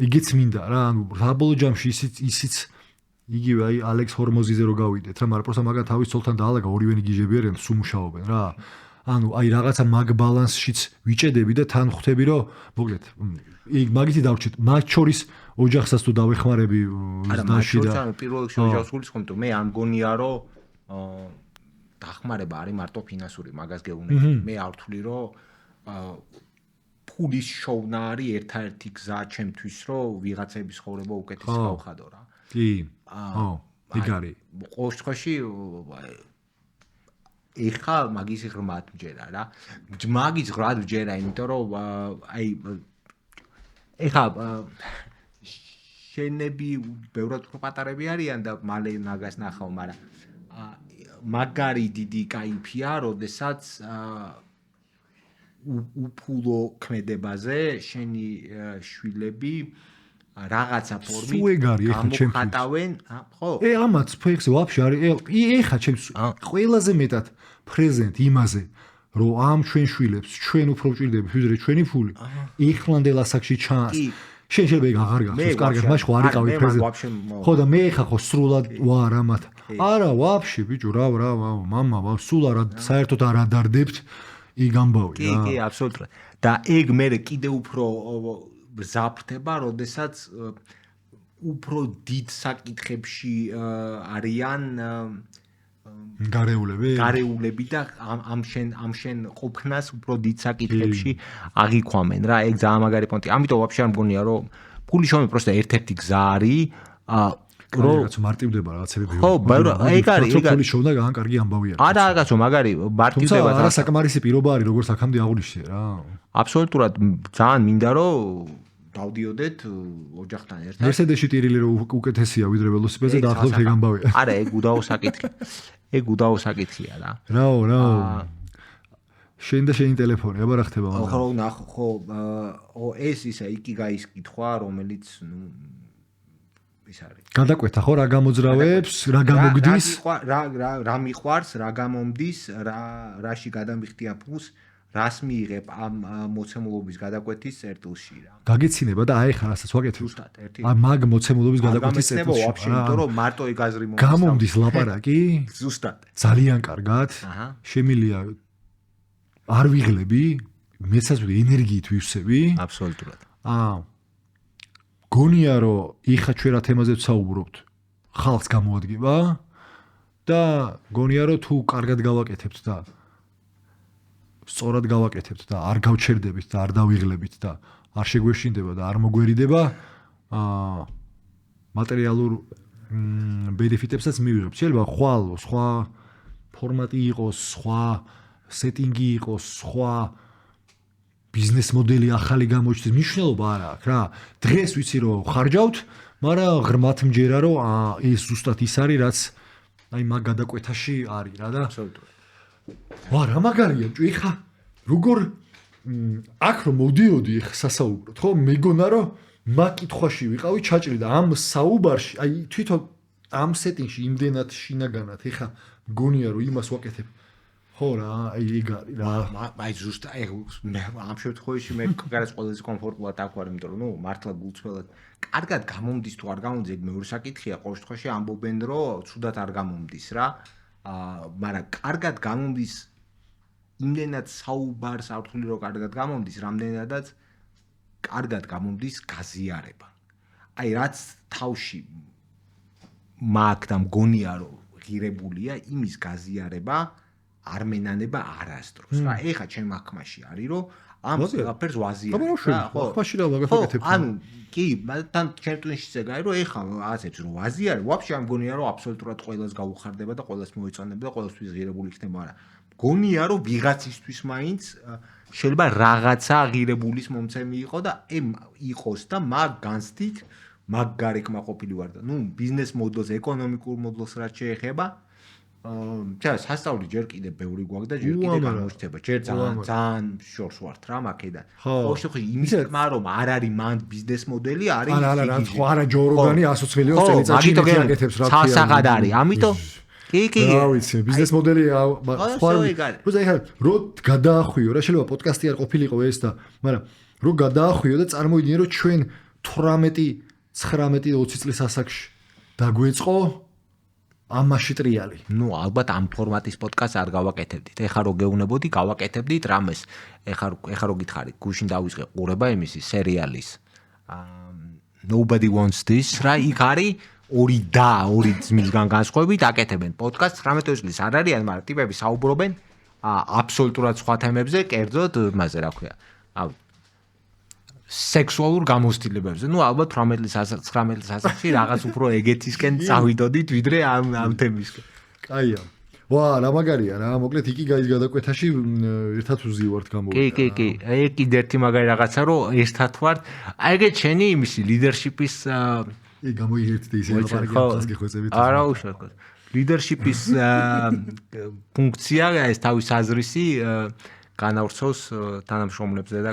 იგიც მინდა რა ანუ საბოლოო ჯამში ისიც იგივე აი ალექს ჰორმოზიზე რო გავიდეთ რა მაგრამ პროსტა მაგა თავის ცოლთან დაალაგა ორივენი გიჟები არიან სულ მუშაობენ რა ანუ აი რაღაცა მაგ ბალანსშიც ვიჭედები და თან ხვდები რომ მოკლედ იქ მაგითი დავრჩით მათ შორის ოჯახსაც თუ დავეხმარები ზდაში და არა პირველ რიგში ოჯახს გულისხმობ თუ მე არ მგონია რომ დახმარება არის მარტო ფინანსური მაგას გეუბნები მე არ ვთვლი რომ ფულის შოვნა არის ერთ-ერთი გზა ჩემთვის რომ ვიღაცების ცხოვრება უკეთესი გავხადო რა კი ეგ არის ყოველ შემთხვევაში ეხა მაგის ღრმად ვჯერა რა მაგის ღრმად ვჯერა იმიტომ რომ აი ეხა შენები ბევრად უფრო პატარები არიან და მალე მაგას ნახავ მაგრამ მაგარი დიდი кайფია როდესაც უფულო ქმედებაზე შენი შვილები რაღაცა ფორმით გამոխატავენ ხო ამაც ფეხს ვაფშე არის ეხა ჩემს ყველაზე მეტად პრეზენტ იმაზე რომ ამ ჩვენ შვილებს ჩვენ უფრო ვჭირდებით ვიდრე ჩვენი ფული ეხლანდელ ასაკში ჩანს შენ შეიძლება ეგ აღარ გახსოვს კარგად მაშინ ხო არ იყავი პრეზიდენტ ხო და მე ხა ხო სრულად ვარ ამათ არა ვაფშე ბიჭო რა მამა სულ არა საერთოდ არ ადარდებთ იქ ამბავი რა კი აბსოლუტურად და ეგ მე კიდე უფრო ზაფრდება როდესაც უფრო დიდ საკითხებში არიან გარეულები და ამ შენ ყოფნას უფრო დიდ საკითხებში აღიქვამენ რა ეგ ძალიან მაგარი პონტი ამიტომ ვაფშე არ მგონია რომ ფული შოვნა პროსტა ერთ-ერთი გზა არის კაცო მარტივდება რაღაცები. ხო, ეგ არის, ეგ არის. შოვნა გან კარგი ამბავი არის. არა, კაცო, მაგარი მარტივდება. არა საკმარისი პირობა არის, როგორც აქამდე აღნიშნე რა. აბსოლუტურად ძალიან მინდა რომ დავდიოდეთ ოჯახთან ერთად. მერსედესში ტირილი რო უკეთესია ვიდრე ველოსიპედზე და ახლობთ ეგ ამბავია. არა, ეგ უდაო საკითხია. ეგ უდაო საკითხია რა. რაო. შენ და შენი ტელეფონი, აბა რა ხდება ხო, მაგრამ. ხო, ეს ისა იკიგაის კითხვა, რომელიც ის არის. გადაკვეთა ხო რა გამოძრავებს, რა გამოგდის? რა მიყვარს, რა გამომდის, რაში გადამიხდია ფულს, რას მიიღებ ამ მოცემულობის გადაკვეთის წერტილში რა. გაგეცინება და აი ხა რასაც ვაკეთებ. ზუსტად, ერთი. მაგ მოცემულობის გადაკვეთის წერტილში. იმიტომ რომ მარტო ეგ აზრი მომწონს. გამომდის ლაპარაკი? ზუსტად. ძალიან კარგად. შემილია არ ვიღლები, მეცაც ენერგიით ვივსები. აბსოლუტურად. გონია რომ იხა ჩვენ რა თემაზე ვსაუბრობთ, ხალხს გამოადგება და გონია რომ თუ კარგად გავაკეთებთ და სწორად გავაკეთებთ და არ გავჩერდებით და არ დავიღლებით და არ შეგვეშინდება და არ მოგვერიდება მატერიალურ ბენეფიტებსაც მივიღებთ. შეიძლება ხვალ სხვა ფორმატი იყოს, სხვა სეტინგი იყოს, სხვა ბიზნეს მოდელი ახალი გამოჩნდეს, მნიშვნელობა არ აქვს რა. დღეს ვიცი რომ ხარჯავთ, მაგრამ ღრმათ მჯერა რომ ეს ზუსტად ის არის, რაც აი მაგ გადაკვეთაში არის რა და აბსოლუტურად. ვა რა მაგარია, ჭუიხა. როგორ აქ რომ მოდიოდი ხა სასაუბროთ, ხო? მეგონა რომ მაგ კითხვაში ვიყავი ჩაჭრი და ამ საუბარში, აი თვითონ ამ სეტინგში იმდენად შინაგანად ხა მგონია რომ იმას ვაკეთებ. ხო რა, აი ეგ არის რა. აი ზუსტად ამ შემთხვევაში მე გარეს ყველაზე კომფორტულად აქ ვარ, იმიტომ რომ ნუ მართლა გულწრფელად კარგად გამომდის თუ არ გამომდის, ეგ მეორე საკითხია. ყოველ შემთხვევაში ამბობენ რომ ცუდად არ გამომდის რა. მაგრამ კარგად გამომდის იმდენად საუბარს ავთვლი რომ კარგად გამომდის, რამდენადაც კარგად გამომდის გაზიარება. აი რაც თავში მაგ და მგონია რომ ღირებულია იმის გაზიარება არ მენანება არასდროს რა. ეხა ჩემ აქმაში არის რომ ამ ყველაფერს ვაზიარებ რა. ხო, ახმაში რა ვაგაკეთებ. ანუ კი, თან ჩემ ტვინშიც ეგ არის რომ ეხა ასებს რომ ვაზიარებ, ვაფშე ამ გონია რომ აბსოლუტურად ყველას გაუხარდება და ყველას მოიწონება და ყველასთვის ღირებული იქნება, მაგრამ გონია რომ ვიღაცისთვის მაინც შეიძლება რაღაცა ღირებულის მომცემი იყო და იყოს და მაგ განცდით მაგ გარეკმა ყოფილი ვარ და ნუ ბიზნეს მოდელს, ეკონომიკურ მოდელს რაც შეეხება სასწაული ჯერ კიდე ბევრი გვაქვს და ჯერ კიდე გამოჩნდება. ჯერ ძალიან შორს ვართ რა მაქედან. ხო, შეხი იმის თქმა რომ არ არის მან ბიზნეს მოდელი, არის არა, ხო, არა ჯოროგანი 120 მილიონს წელიწადში აკეთებს რა თქმა უნდა. სასაღად არის. ამიტომ კი. რა ვიცი, ბიზნეს მოდელი სხვა როცა ეხლა რო გადაახვიო რა, შეიძლება პოდკასტი არ ყოფილიყო ეს და, მაგრამ რო გადაახვიო და წარმოიდგინე რომ ჩვენ 18, 19, 20 წლის ასაკში დაგვეწყო ამაში ტრიალი. ნუ ალბათ ამ ფორმატის პოდკასტს არ გავაკეთებდით. ეხლა რო გეუნებოდი, გავაკეთებდით რამეს. ეხლა რო გითხარით, გუშინ დავიწყე ყურება იმისი სერიალის. Nobody wants this, რა, იქ არის ორი ძმისგან განსხვავებით აკეთებენ პოდკასტს 19 წლის არ არიან, მაგრამ ტიპები საუბრობენ აბსოლუტურად სხვა თემებზე, კერძოდ მასე რა ქვია. სექსუალურ გამოცდილებებზე. ნუ ალბათ 18 წლის ასაკში რაღაც უფრო ეგეთისკენ წავიდოდით, ვიდრე ამ თემისკენ. კაია. ვა, რა მაგარია რა, მოკლედ იკიგაის გადაკვეთაში ერთად ვზივართ გამოვიდა. კი. აი კიდე ერთი მაგარი რაღაცა რომ ერთად ვართ. აი ეგეთ შენი იმისი ლიდერშიპის გამოიგეთ ისე ლაპარაკი ამას გეხვეწებით. არა უშუალოდ. ლიდერშიპის ფუნქცია ეს თავის აზრისი განავრცოს თანამშრომლებზე და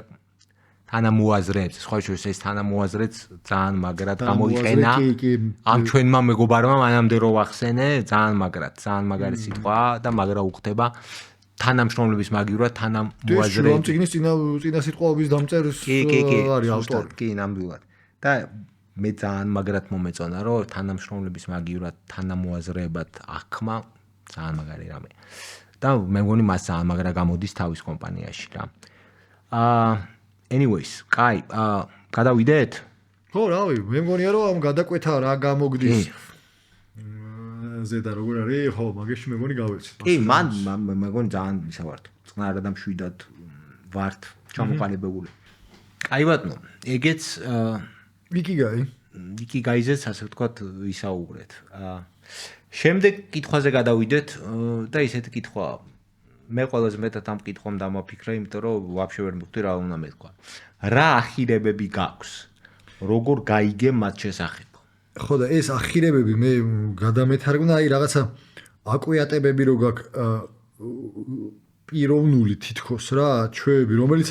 თანამოაზრეებს. სხვა შორის ეს თანამოაზრეც ძალიან მაგრად გამოიყენა. ამ ჩვენმა მეგობარმა მანამდე რო ვახსენე, ძალიან მაგარი სიტყვა და მაგრა უხდება თანამშრომლების მაგივრად თანამოაზრე. ამ წიგნის წინა სიტყვაობის დამწერს არის ავტორი. კი, ნამდვილად. და მე ძალიან მაგრად მომეწონა, რომ თანამშრომლების მაგივრად თანამოაზრეებად აღქმა ძალიან მაგარი რამე. და მე მგონი მას ძალიან მაგრა გამოდის თავის კომპანიაში რა. Anyways, კაი, გადავიდეთ? ხო, რავი, მე მგონია რომ ამ გადაკვეთა რა გამოგდის. ზედა როგორ არის? ხო, მაგაში მე მგონი გავეცით. კი, მან მე მგონი ძალიან ისა ვართ. წყნარად და მშვიდად ვართ ჩამოყალიბებული. კაი ბატონო, ეგეც იკიგაი. იკიგაიზეც ასე ვთქვათ ვისაუბრეთ. შემდეგ კითხვაზე გადავიდეთ და ისეთი კითხვა მე ყველაზე მეტად ამ კითხვამ დამაფიქრე, იმიტომ რომ ვაფშე ვერ მივხვდი რა უნდა მეთქვა. რა ახირებები გაქვს? როგორ გაიგე მათ შესახებ? ხო და ეს ახირებები მე გადამეთარგმნა, აი რაღაცა აკვიატებები რო გაქვს პიროვნული თითქოს რა, ჩვევები, რომელიც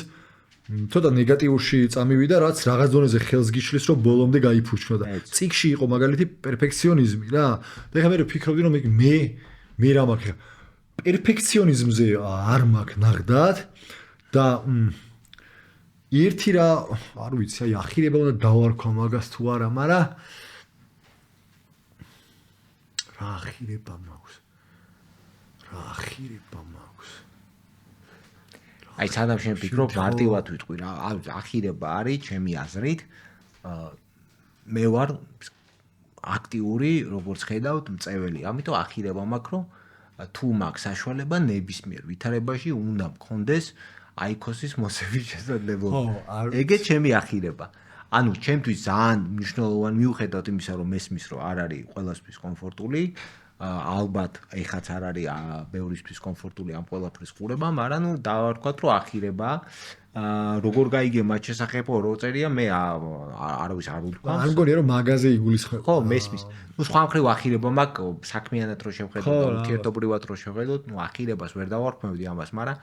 ცოტა ნეგატიურში წამივიდა, რაც რაღაც დონეზე ხელს გიშლის, რომ ბოლომდე გაიფუჩნო და წიგში იყო მაგალითი პერფექციონიზმი რა. და ეხლა მე ვფიქრობდი, რომ მე რა მაქვს პერფექციონიზმზე არ მაქვს ნახდათ და ერთი რა, არ ვიცი, აი ახირება უნდა დავარქვა მაგას თუ არა, მაგრამ რა ახირება მაქვს? აი სადაც შენ ფიქრობ, მარტივად ვიტყვი რა, ახირება არის ჩემი აზრით, მე ვარ აქტიური, როგორც ხედავთ, მწეველი. ამიტომ ახირება მაქვს, რომ თუ მაქვს საშუალება ნებისმიერ ვითარებაში უნდა მქონდეს აიქოსის მოსების შესაძლებლობა. ეგეც ჩემი ახირება. ანუ ჩემთვის ძალიან მნიშვნელოვანი მიუხედავად იმისა, რომ მესმის რომ არ არის ყველასთვის კომფორტული, ალბათ ეხაც არ არის ბევრისთვის კომფორტული ამ ყველაფრის ყურება, მაგრამ ნუ დავარქვათ რომ ახირება როგორ გაიგე მათ შესახებ რო წერია მე არავის არ უთქვამს. არ მგონია რომ მაგაზე იგულისხმება. ხო, მესმის. ნუ სხვა მხრივ ახირება მაქვს საქმიანად რო შევხედოთ, ურთიერთობრივად რო შევხედოთ, ნუ ახირებას ვერ დავარქმევდი ამას, მაგრამ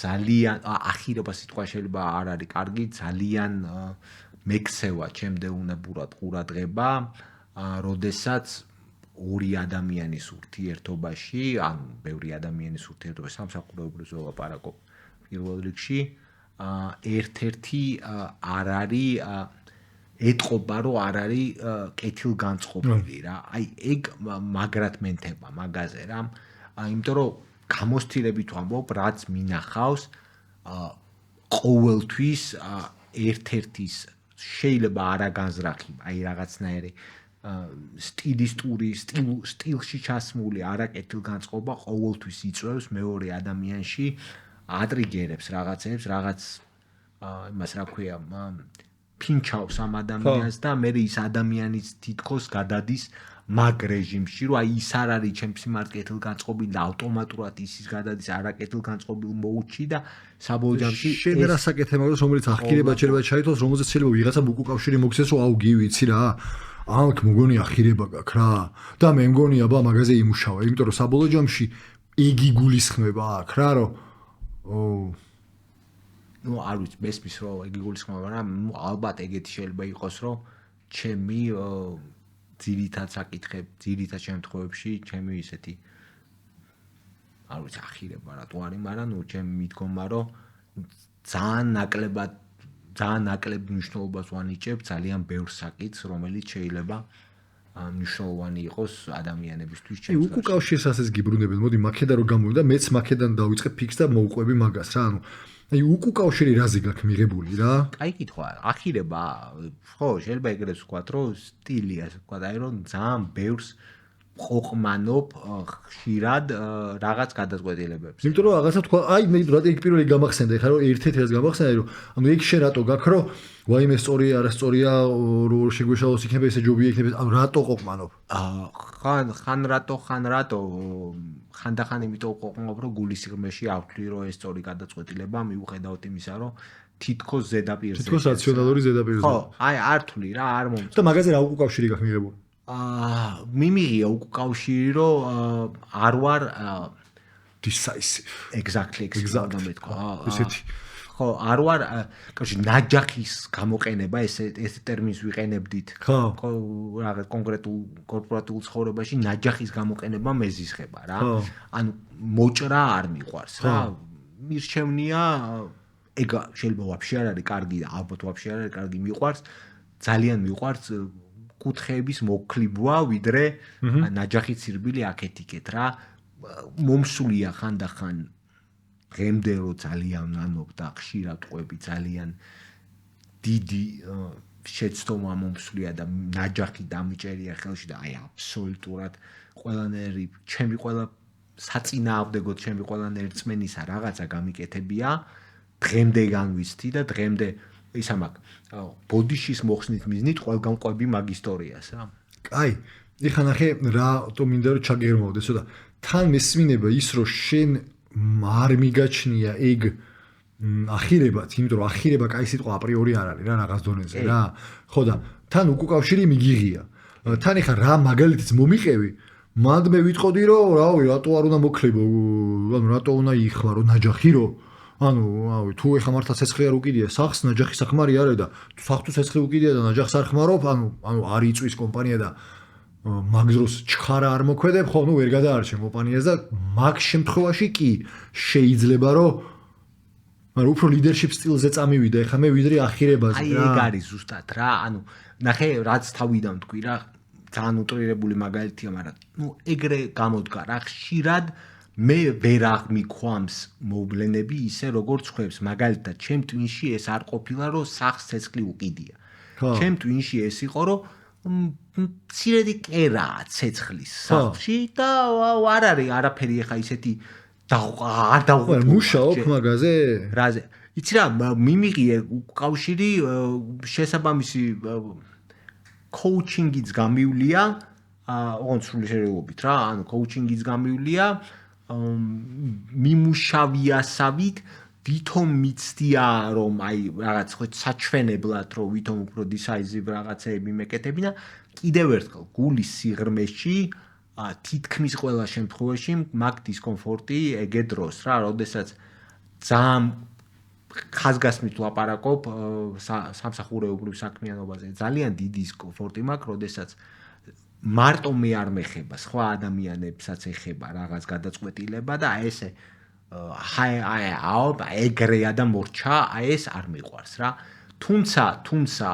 ძალიან ახირება სიტყვა შეიძლება არ არის კარგი, ძალიან მექცევა ჩემდეუნებურად ყურადღება, როდესაც ორი ადამიანის ურთიერთობაში, ანუ ბევრი ადამიანის ურთიერთობაში სამსახურეობრივ ლაპარაკობ პირველ რიგში, ერთ-ერთი არ არის ეტყობა, რომ არ არის კეთილგანწყობილი რა. აი ეგ მაგრად მენთება მაგაზე რა. იმიტომ რომ გამოცდილებით ვამბობ, რაც მინახავს, ყოველთვის ერთ-ერთის შეიძლება არაგანზრახი, აი რაღაცნაირი სტილისტური სტილში ჩასმული არაკეთილგანწყობა ყოველთვის იწვევს მეორე ადამიანში ატრიგერებს რაღაცებს, რაღაც იმას რა ქვია, ფინჩავს ამ ადამიანს და მე ის ადამიანის თითქოს გადადის მაგ რეჟიმში, რომ აი ის არ არის ჩემს მიმართ კეთილგანწყობილი და ავტომატურად ის გადადის არაკეთილგანწყობილ მოუდში და საბოლოო ჯამში შენ რა საკეთე მაგას, რომელიც ახირება შეიძლება ჩაითვალოს, რომელზეც შეიძლება ვიღაცა უკავშირი მოგცეს, რომ აუ გივიცი რა. აქ მგონი ახირება გაქვს რა და მე მგონი აბა მაგაზე იმუშავა, იმიტომ რომ საბოლოო ჯამში იგი გულისხმება აქ რა, რომ ნუ არ ვიცი, მესმის რომ იგი გულისხმობა, მაგრამ ნუ ალბათ ეგეთი შეიძლება იყოს, რომ ჩემი ძირითად საკითხები, ძირითად შემთხვევებში ჩემი ისეთი არ ვიცი ახირება რატო არის, მაგრამ ნუ ჩემი მიდგომა რომ ძალიან ნაკლებ მნიშვნელობას ვანიჭებ ძალიან ბევრ საკითხს, რომელიც შეიძლება მნიშვნელოვანი იყოს ადამიანებისთვის ჩემს. უკავშირს ასეც გიბრუნებენ, მოდი მაქედან რომ გამოვიდა, მეც მაქედან დავიწყე ფიქს და მოვყვები მაგას რა, ანუ აი უკავშირი რაზე გაქვს მიღებული რა? აი კითხვა, ახირება, ხო, შეიძლება ეგრეთ ვთქვათ, რომ სტილი, ასე ვთქვათ, აი რომ ძალიან ბევრს ყოფმანობ ხშირად რაღაც გადაწყვეტილებებს. იმიტომ რომ რაღაცა თქვა, აი მე რატო იქ პირველი გამახსენდა, ეხლა რომ ერთ-ერთი რაც გამახსენდა, რომ ანუ იქ შენ რატო გაქვს, რომ ვაიმე სწორია, არასწორია, რო შეგვეშალოს იქნება ესე ჯობია იქნება, ანუ რატო ყოფმანობ? ხან რატო, ხანდახან იმიტომ ყოფმანობ, რომ გულისიღრმეში ავთვლი, რომ ეს სწორი გადაწყვეტილება მიუხედავად იმისა, რომ თითქოს ზედაპირზე. თითქოს რაციონალური ზედაპირზე. ხო, აი არ თვლი რა, არ მომწონს. და მაგაზე რა უკავშირი გაქვს მიღებული? მიმიღია უკავშირი, რომ არ ვარ decisive. Exactly. ესეთი. ხო, არ ვარ, კავშირი ნაჯახის გამოყენება, ეს ტერმინს ვიყენებდით. ხო, რაღაც კონკრეტულ კორპორატულ ცხოვრებაში ნაჯახის გამოყენება მეზისხება რა. ანუ მოჭრა არ მიყვარს რა. მირჩევნია, ეგ შეიძლება ვაფშე არ არის კარგი და ალბათ ვაფშე არ არის კარგი, მიყვარს, ძალიან მიყვარს კუთხეების მოკლიბვა, ვიდრე ნაჯახი ცირბილი აქეთ-იქეთ რა. მომსულია ხანდახან დღემდე რო ძალიან ნანობ და ხშირად ყვები ძალიან დიდი შეცდომა მომსულია და ნაჯახი დამიჭერია ხელში და აი აბსოლუტურად ყველანაირი ჩემი ყველა საწინააღმდეგოდ ჩემი ყველანაირი რწმენისა რაღაცა გამიკეთებია დღემდე განვიცდი და დღემდე ისა მაქვს ბოდიშის მოხსნით მიზნით ყველგან ყვები მაგ ისტორიას რა. აი, ეხლა ნახე რატო მინდა რომ ჩაგერმავდე, ცოტა. თან მესმინება ის რომ შენ არ მიგაჩნია ეგ ახირებაც, იმიტომ რომ ახირება კაი სიტყვა აპრიორი არ არის რა რაღაც დონეზე რა. ხო და თან უკავშირი მიგიღია. თან ეხლა რა მაგალითიც მომიყევი, მანდ მე ვიტყოდი რომ რავი, რატო არ უნდა მოქლებო, ანუ რატო უნდა იხვა რომ ნაჯახი რო ანუ რავი, თუ ეხლა მართლა ცეცხლი არ უკიდია სახს, ნაჯახი სახმარი არის და თუ სახს ცეცხლი უკიდია და ნაჯახს არ ხმარობ, ანუ არ იწვის კომპანია და მაგ დროს ჩხარა არ მოქმედებ, ხო, ნუ ვერ გადაარჩენ კომპანიას და მაგ შემთხვევაში კი შეიძლება რომ მაგრამ უფრო leadership სტილზე წამივიდა, ეხლა მე ვიდრე ახირებაზე რა. აი ეგ არის ზუსტად რა, ანუ ნახე რაც თავიდან თქვი რა, ძალიან უტრირებული მაგალითია, მაგრამ ნუ ეგრე გამოდგა რა, ხშირად მე ვერ აღმიქვამს მოვლენები ისე როგორც ხვევს, მაგალითად, ჩემ ტვინში ეს არ ყოფილა, რომ სახს ცეცხლი უკიდია. ჩემ ტვინში ეს იყო, რომ მცირედი კერაა ცეცხლის სახში და არ არის არაფერი ეხა ისეთი არ დავღუპე. მუშაობ მაგაზე? რაზე? იცი რა, მიმიღია უკავშირი შესაბამისი coaching-იც გამივლია, ოღონდ სრული შერეულობით რა, ანუ coaching-იც გამივლია, მიმუშავიასავით ვითომ მიცდია რომ აი რაღაც ხო საჩვენებლად რომ ვითომ უფრო decisive რაღაცეები მეკეთებინა, კიდევ ერთხელ გულის სიღრმეში თითქმის ყველა შემთხვევაში მაგ დისკომფორტი ეგე დროს რა, როდესაც ძალიან ხაზგასმით ვლაპარაკობ სამსახურეობრივ საქმიანობაზე, ძალიან დიდი დისკომფორტი მაქვს, როდესაც მარტო მე არ მეხება, სხვა ადამიანებსაც ეხება რაღაც გადაწყვეტილება და აი ესე ეგრეა და მორჩა, აი ეს არ მიყვარს რა. თუმცა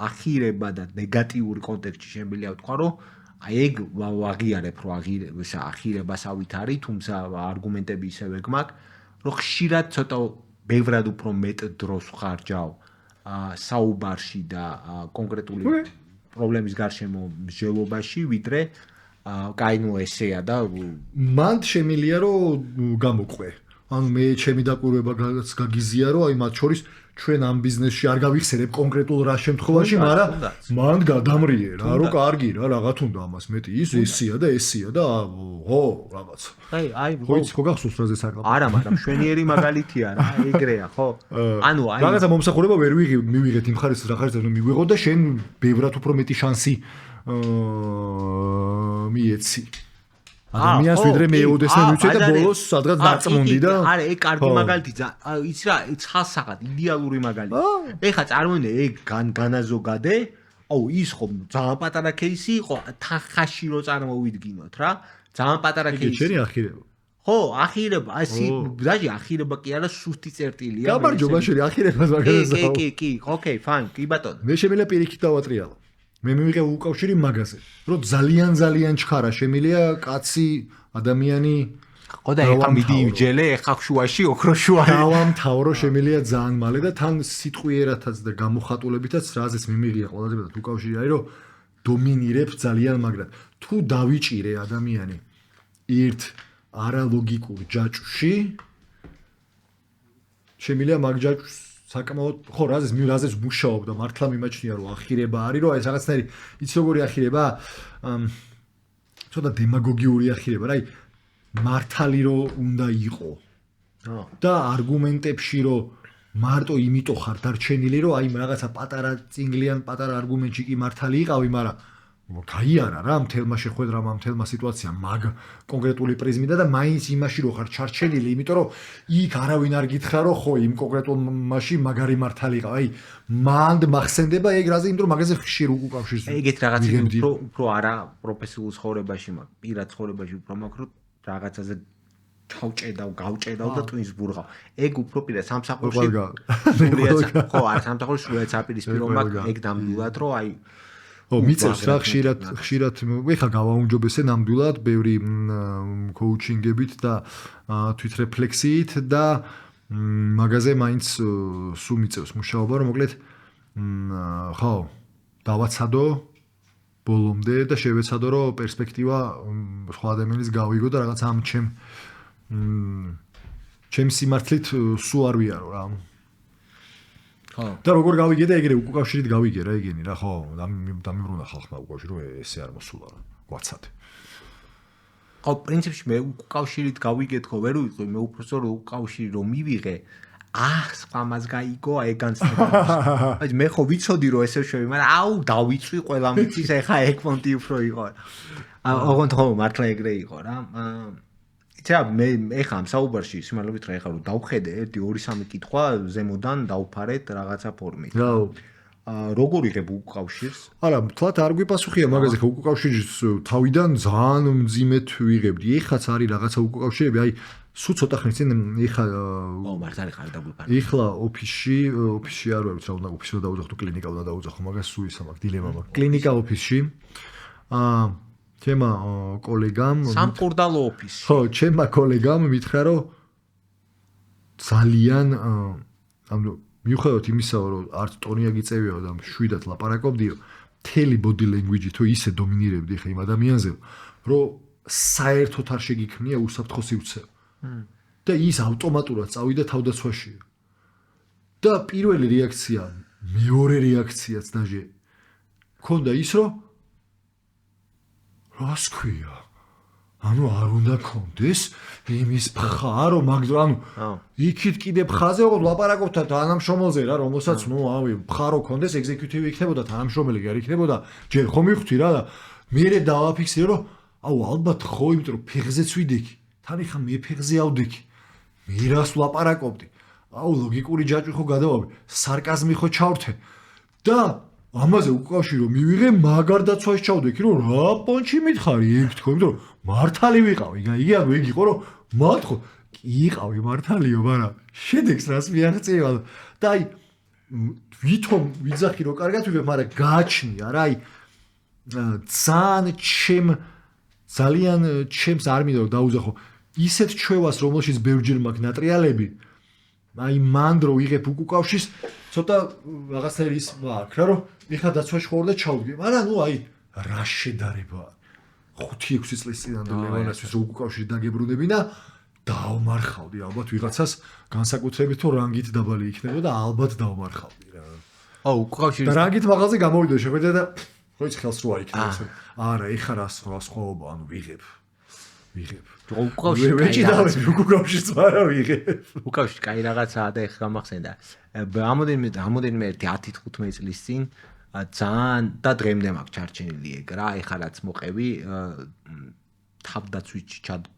ახირება და ნეგატიური კონტექსტში შემიძლია ვთქვა, რომ აი ეგ ვაღიარებ, რომ ახირებას ავითარი, თუმცა არგუმენტები ისევე გვაქვს, რომ ხშირად ცოტა ბევრად უფრო მეტ დროს ვხარჯავ საუბარში და კონკრეტული პრობლემის გარშემო მსჯელობაში, ვიდრე კაი ნუ ესეა და მანდ შემილია რომ გამოყვე. ანუ მე ჩემი დაკვირვებაც გაგიზია რომ აი მათ შორის ჩვენ ამ ბიზნესში არ გავიხსენებ კონკრეტულ რა შემთხვევაში, მაგრამ მანდ გადამრიე რა, რომ კარგი რა, რაღაც უნდა ამას მეტი ესია და ხო, რაღაც. აი, ხო იცი, ხო გახსოვს რაზე საკალბო? არა, მაგრამ შვენიერი მაგალითია რა, ეგრეა, ხო? ანუ აი რაღაცა მომსახურება ვერ მივიღეთ იმ ხარისხს რა ხარისხს რომ მივიღო და შენ ბევრად უფრო მეტი შანსი მიეცი. ადამიანს ვიდრე მეოდეს და მივცე და ბოლოს სადღაც დაწმუნდი და არა, ეგ კარგი მაგალითია. იცი რა, ცხალსაღად იდეალური მაგალითია. ეხლა წარმოიდგინე ეგ განაზოგადე, აუ ის ხო ძალიან პატარა кейსი იყო, თანხაში რო წარმოვიდგინოთ რა. ძალიან პატარა кейსი. შენი ახირება. ხო, ახირება, დაჟე ახირება კი არა, სუსტი წერტილია. გამარჯობა შენი ახირებას მაგაზე. კი, ოკეი, ფაინ, კი ბატონო. მე შემიძლია პირიქით დავატრიალო. მე მივიღე უკავშირი მაგაზე, რომ ძალიან ჩხარა შემილია კაცი ადამიანი ხო და ეხა მიდი იმჯელე, ეხა შუაში, ოქრო შუაში. დავამთავრო შემილია ძალიან მალე და თან სიტყვიერათაც და გამოხატულებითაც რაზეც მიმიღია ყველაზე მეტად უკავშირი არის, რომ დომინირებ ძალიან მაგრად. თუ დავიჭირე ადამიანი ერთ არალოგიკურ ჯაჭვში, შემილია მაგ ჯაჭვს საკმაოდ ხო რაზეც მუშაობ და მართლა მიმაჩნია რომ ახირება არის, რომ აი რაღაცნაირი იცი როგორი ახირება? ცოტა დემაგოგიური ახირება, რა, აი მართალი რო უნდა იყო. და არგუმენტებში რომ მარტო იმიტომ ხარ დარჩენილი, რომ აი რაღაცა პატარა წინგლიან პატარა არგუმენტში კი მართალი იყავი, მაგრამ გაიარა რა მთელმა შეხვედრამ ამ მთელმა სიტუაციამ მაგ კონკრეტული პრიზმიდან და მაინც იმაში რო ხარ ჩარჩენილი, იმიტომ რომ იქ არავინ არ გითხრა რომ ხო იმ კონკრეტულ მასში მაგარი მართალი იყავ. აი მანდ მახსენდება ეგ რაზე, იმიტომ რომ მაგაზე ხშირ უკავშირს. ეგეთ რაღაცები უფრო არა პროფესიულ ცხოვრებაში მაქვს, პირად ცხოვრებაში უფრო მაქვს, რომ რაღაცაზე გავჭედავ და ტვინს ბურღავ. ეგ უფრო პირად სამსახურში. ხო, არა სამსახურში სულაც აპირისპირო მაქვს, ეგ ნამდვილად რომ აი მიწევს რა ხშირად ეხა გავაუმჯობესე ნამდვილად ბევრი კოუჩინგებით და თვითრეფლექსიით და მაგაზე მაინც სულ მიწევს მუშაობა, რომ მოკლედ ხო დავაცადო ბოლომდე და შევეცადო რომ პერსპექტივა სხვა ადამიანის გავიგო და რაღაც ამ ჩემ სიმართლით სულ არ ვიარო რა. ხო. და როგორ გავიგე და ეგრე უკავშირით გავიგე რა ეგენი რა ხო დამიბრუნა ხალხმა უკავშირო ესე არ მოსულა რა გვაცადე. ხო, პრინციპში მე უკავშირით გავიგეთ ხო ვერ ვიყო, მე უბრალოდ უკავშირი რომ მივიღე, სპამას გაიგო, ეგ განცდა. აი მე ხო ვიცოდი რომ ესე შევი, მაგრამ აუ დავიწვი ყველა მიწის, ეხა ეგ პონტი უფრო იყო. ოღონდ ხო მართლა ეგრე იყო რა. იცი მე ეხა ამ საუბარში სიმართლებით რა ეხა რომ დავხედე 1-2-3 კითხვა ზემოდან დავფარეთ რაღაცა ფორმით. რა როგორ იღებ უკავშირს? არა, თლათ არ გვიპასუხია მაგაზე, ხო უკავშირის თავიდან ძალიან მძიმედ ვიღებდი. ეხაც არის რაღაცა უკავშირები, აი სულ ცოტა ხნის წინ ეხა მართალი ხარ დაგვიფარა. ეხლა ოფისში არ ვიცი რა უნდა ოფისში დაუძახო, კლინიკა უნდა დაუძახო, მაგას სულ ისა მაქვს დილემა მაქვს. კლინიკა ოფისში ჩემმა კოლეგამ სამყურდალო ოფისი. ხო, ჩემმა კოლეგამ მითხრა რომ ძალიან ანუ მიუხედავად იმისა რომ არც ტონია გიწევიო და შვიდად ლაპარაკობდიო, მთელი body language-ი თუ ისე დომინირებდი ხა იმ ადამიანზე, რომ საერთოდ არ შეგიქმნია უსაფრთხო სივრცე. და ის ავტომატურად წავიდა თავდაცვაში. და პირველი რეაქცია, მეორე რეაქციაც დაჟე მქონდა ის რომ რას ქვია? ანუ არ უნდა კონდეს იმის ფხა რომ მაგდრო ანუ იქით კიდე ფხაზე ოღონდ ლაპარაკობთ თანამშრომელზე რა რომელსაც ნუ ავი ფხა რო კონდეს ეგზეკიუტივი იქნებოდა თანამშრომელი არ იქნებოდა ჯერ ხომ მიხვდი რა და მე დავაფიქსირე რომ აუ ალბათ ხო იმიტომ რომ ფეხზეც ვიდექი თან ეხა მე ფეხზე ავდექი მე რას ლაპარაკობდი აუ ლოგიკური ჯაჭვი ხო გადავავი სარკაზმი ხო ჩავრთე და ამაზე უკავშირო მივიღე მაგარ დაცვაში ჩავდექი რომ რა პონჩი მითხარი ეგ თქო იმიტომ რომ მართალი ვიყავი იგი ანუ ეგ იყო რომ მათქო იყავი მართალიო მაგრამ შედეგს რას მიაღწევა და აი ვითომ ვიძახი რომ კარგად ვიღებ მაგრამ გააჩნია რა აი ძალიან ჩემს არ მინდა რომ დაუძახო ისეთ ჩვევას რომელშიც ბევრჯერ მაქვს ნატრიალები აი მანდრო ვიღებ უკავშირს ცოტა რაღაცა ის მაქვს რა რომ ეხა დაცვაში ხوار და ჩავდგე მაგრამ ნუ აი რა შედარება 5-6 წლის წინამდე ლევანასთვის რო უკავშირი დაგებრუნებინა დავმარხავდი ალბათ ვიღაცას განსაკუთრებით თუ რანგით დაბალი იქნება და ალბათ დავმარხავდი რა აუ უკავშირი და რანგით მაღალზე გამოვიდა შეხედე და ხო ის ხელს რო აიქნება არა ეხა რა სხვაობა ანუ ვიღებ უკავშირი ვეჭიდავენ უკავშირს არა ვიღებ უკავშირი კაი რაღაცაა და ეხა გამახსენდა რამოდენიმე 10-15 წლის წინ ძალიან და დღემდე მაქვს ჩარჩენილი ეგ რა ეხა რაც მოყევი თავდაცვით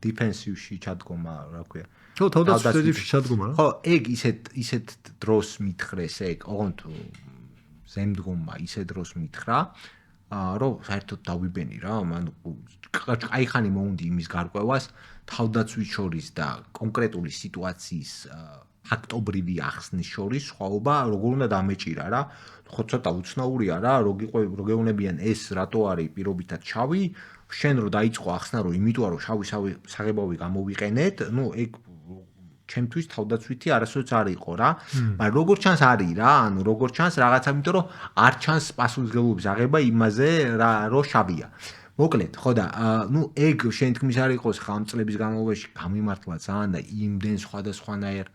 დიფენსივში ჩადგომა რა ქვია ხო თავდაცვით ჩადგომა რა ხო ეგ ისეთ დროს მითხრეს ეგ ოღონდ ზემდგომა ისეთ დროს მითხრა რომ საერთოდ დავიბენი რა ანუ კაიხანი მოუნდი იმის გარკვევას თავდაცვით შორის და კონკრეტული სიტუაციის ფაქტობრივი ახსნის შორის სხვაობა როგორ უნდა დამეჭირა რა ხო ცოტა უცნაურია რა რო გეუნებიან ეს რატო არის პირობითად შავი შენ რო დაიწყო ახსნა რომ იმიტომ რომ შავი საღებავი გამოვიყენეთ ნუ ეგ ჩემთვის თავდაცვითი არასოდეს არ იყო რა მაგრამ როგორ ჩანს არის რა ანუ როგორ ჩანს რაღაცა იმიტომ რომ არ ჩანს პასუხისმგებლობის აღება იმაზე რა რო შავია მოკლედ ხო და ნუ ეგ შენ თქმის არ იყოს ხა ამ წლების განმავლობაში გამიმართლა ძალიან და იმდენ სხვადასხვანაირ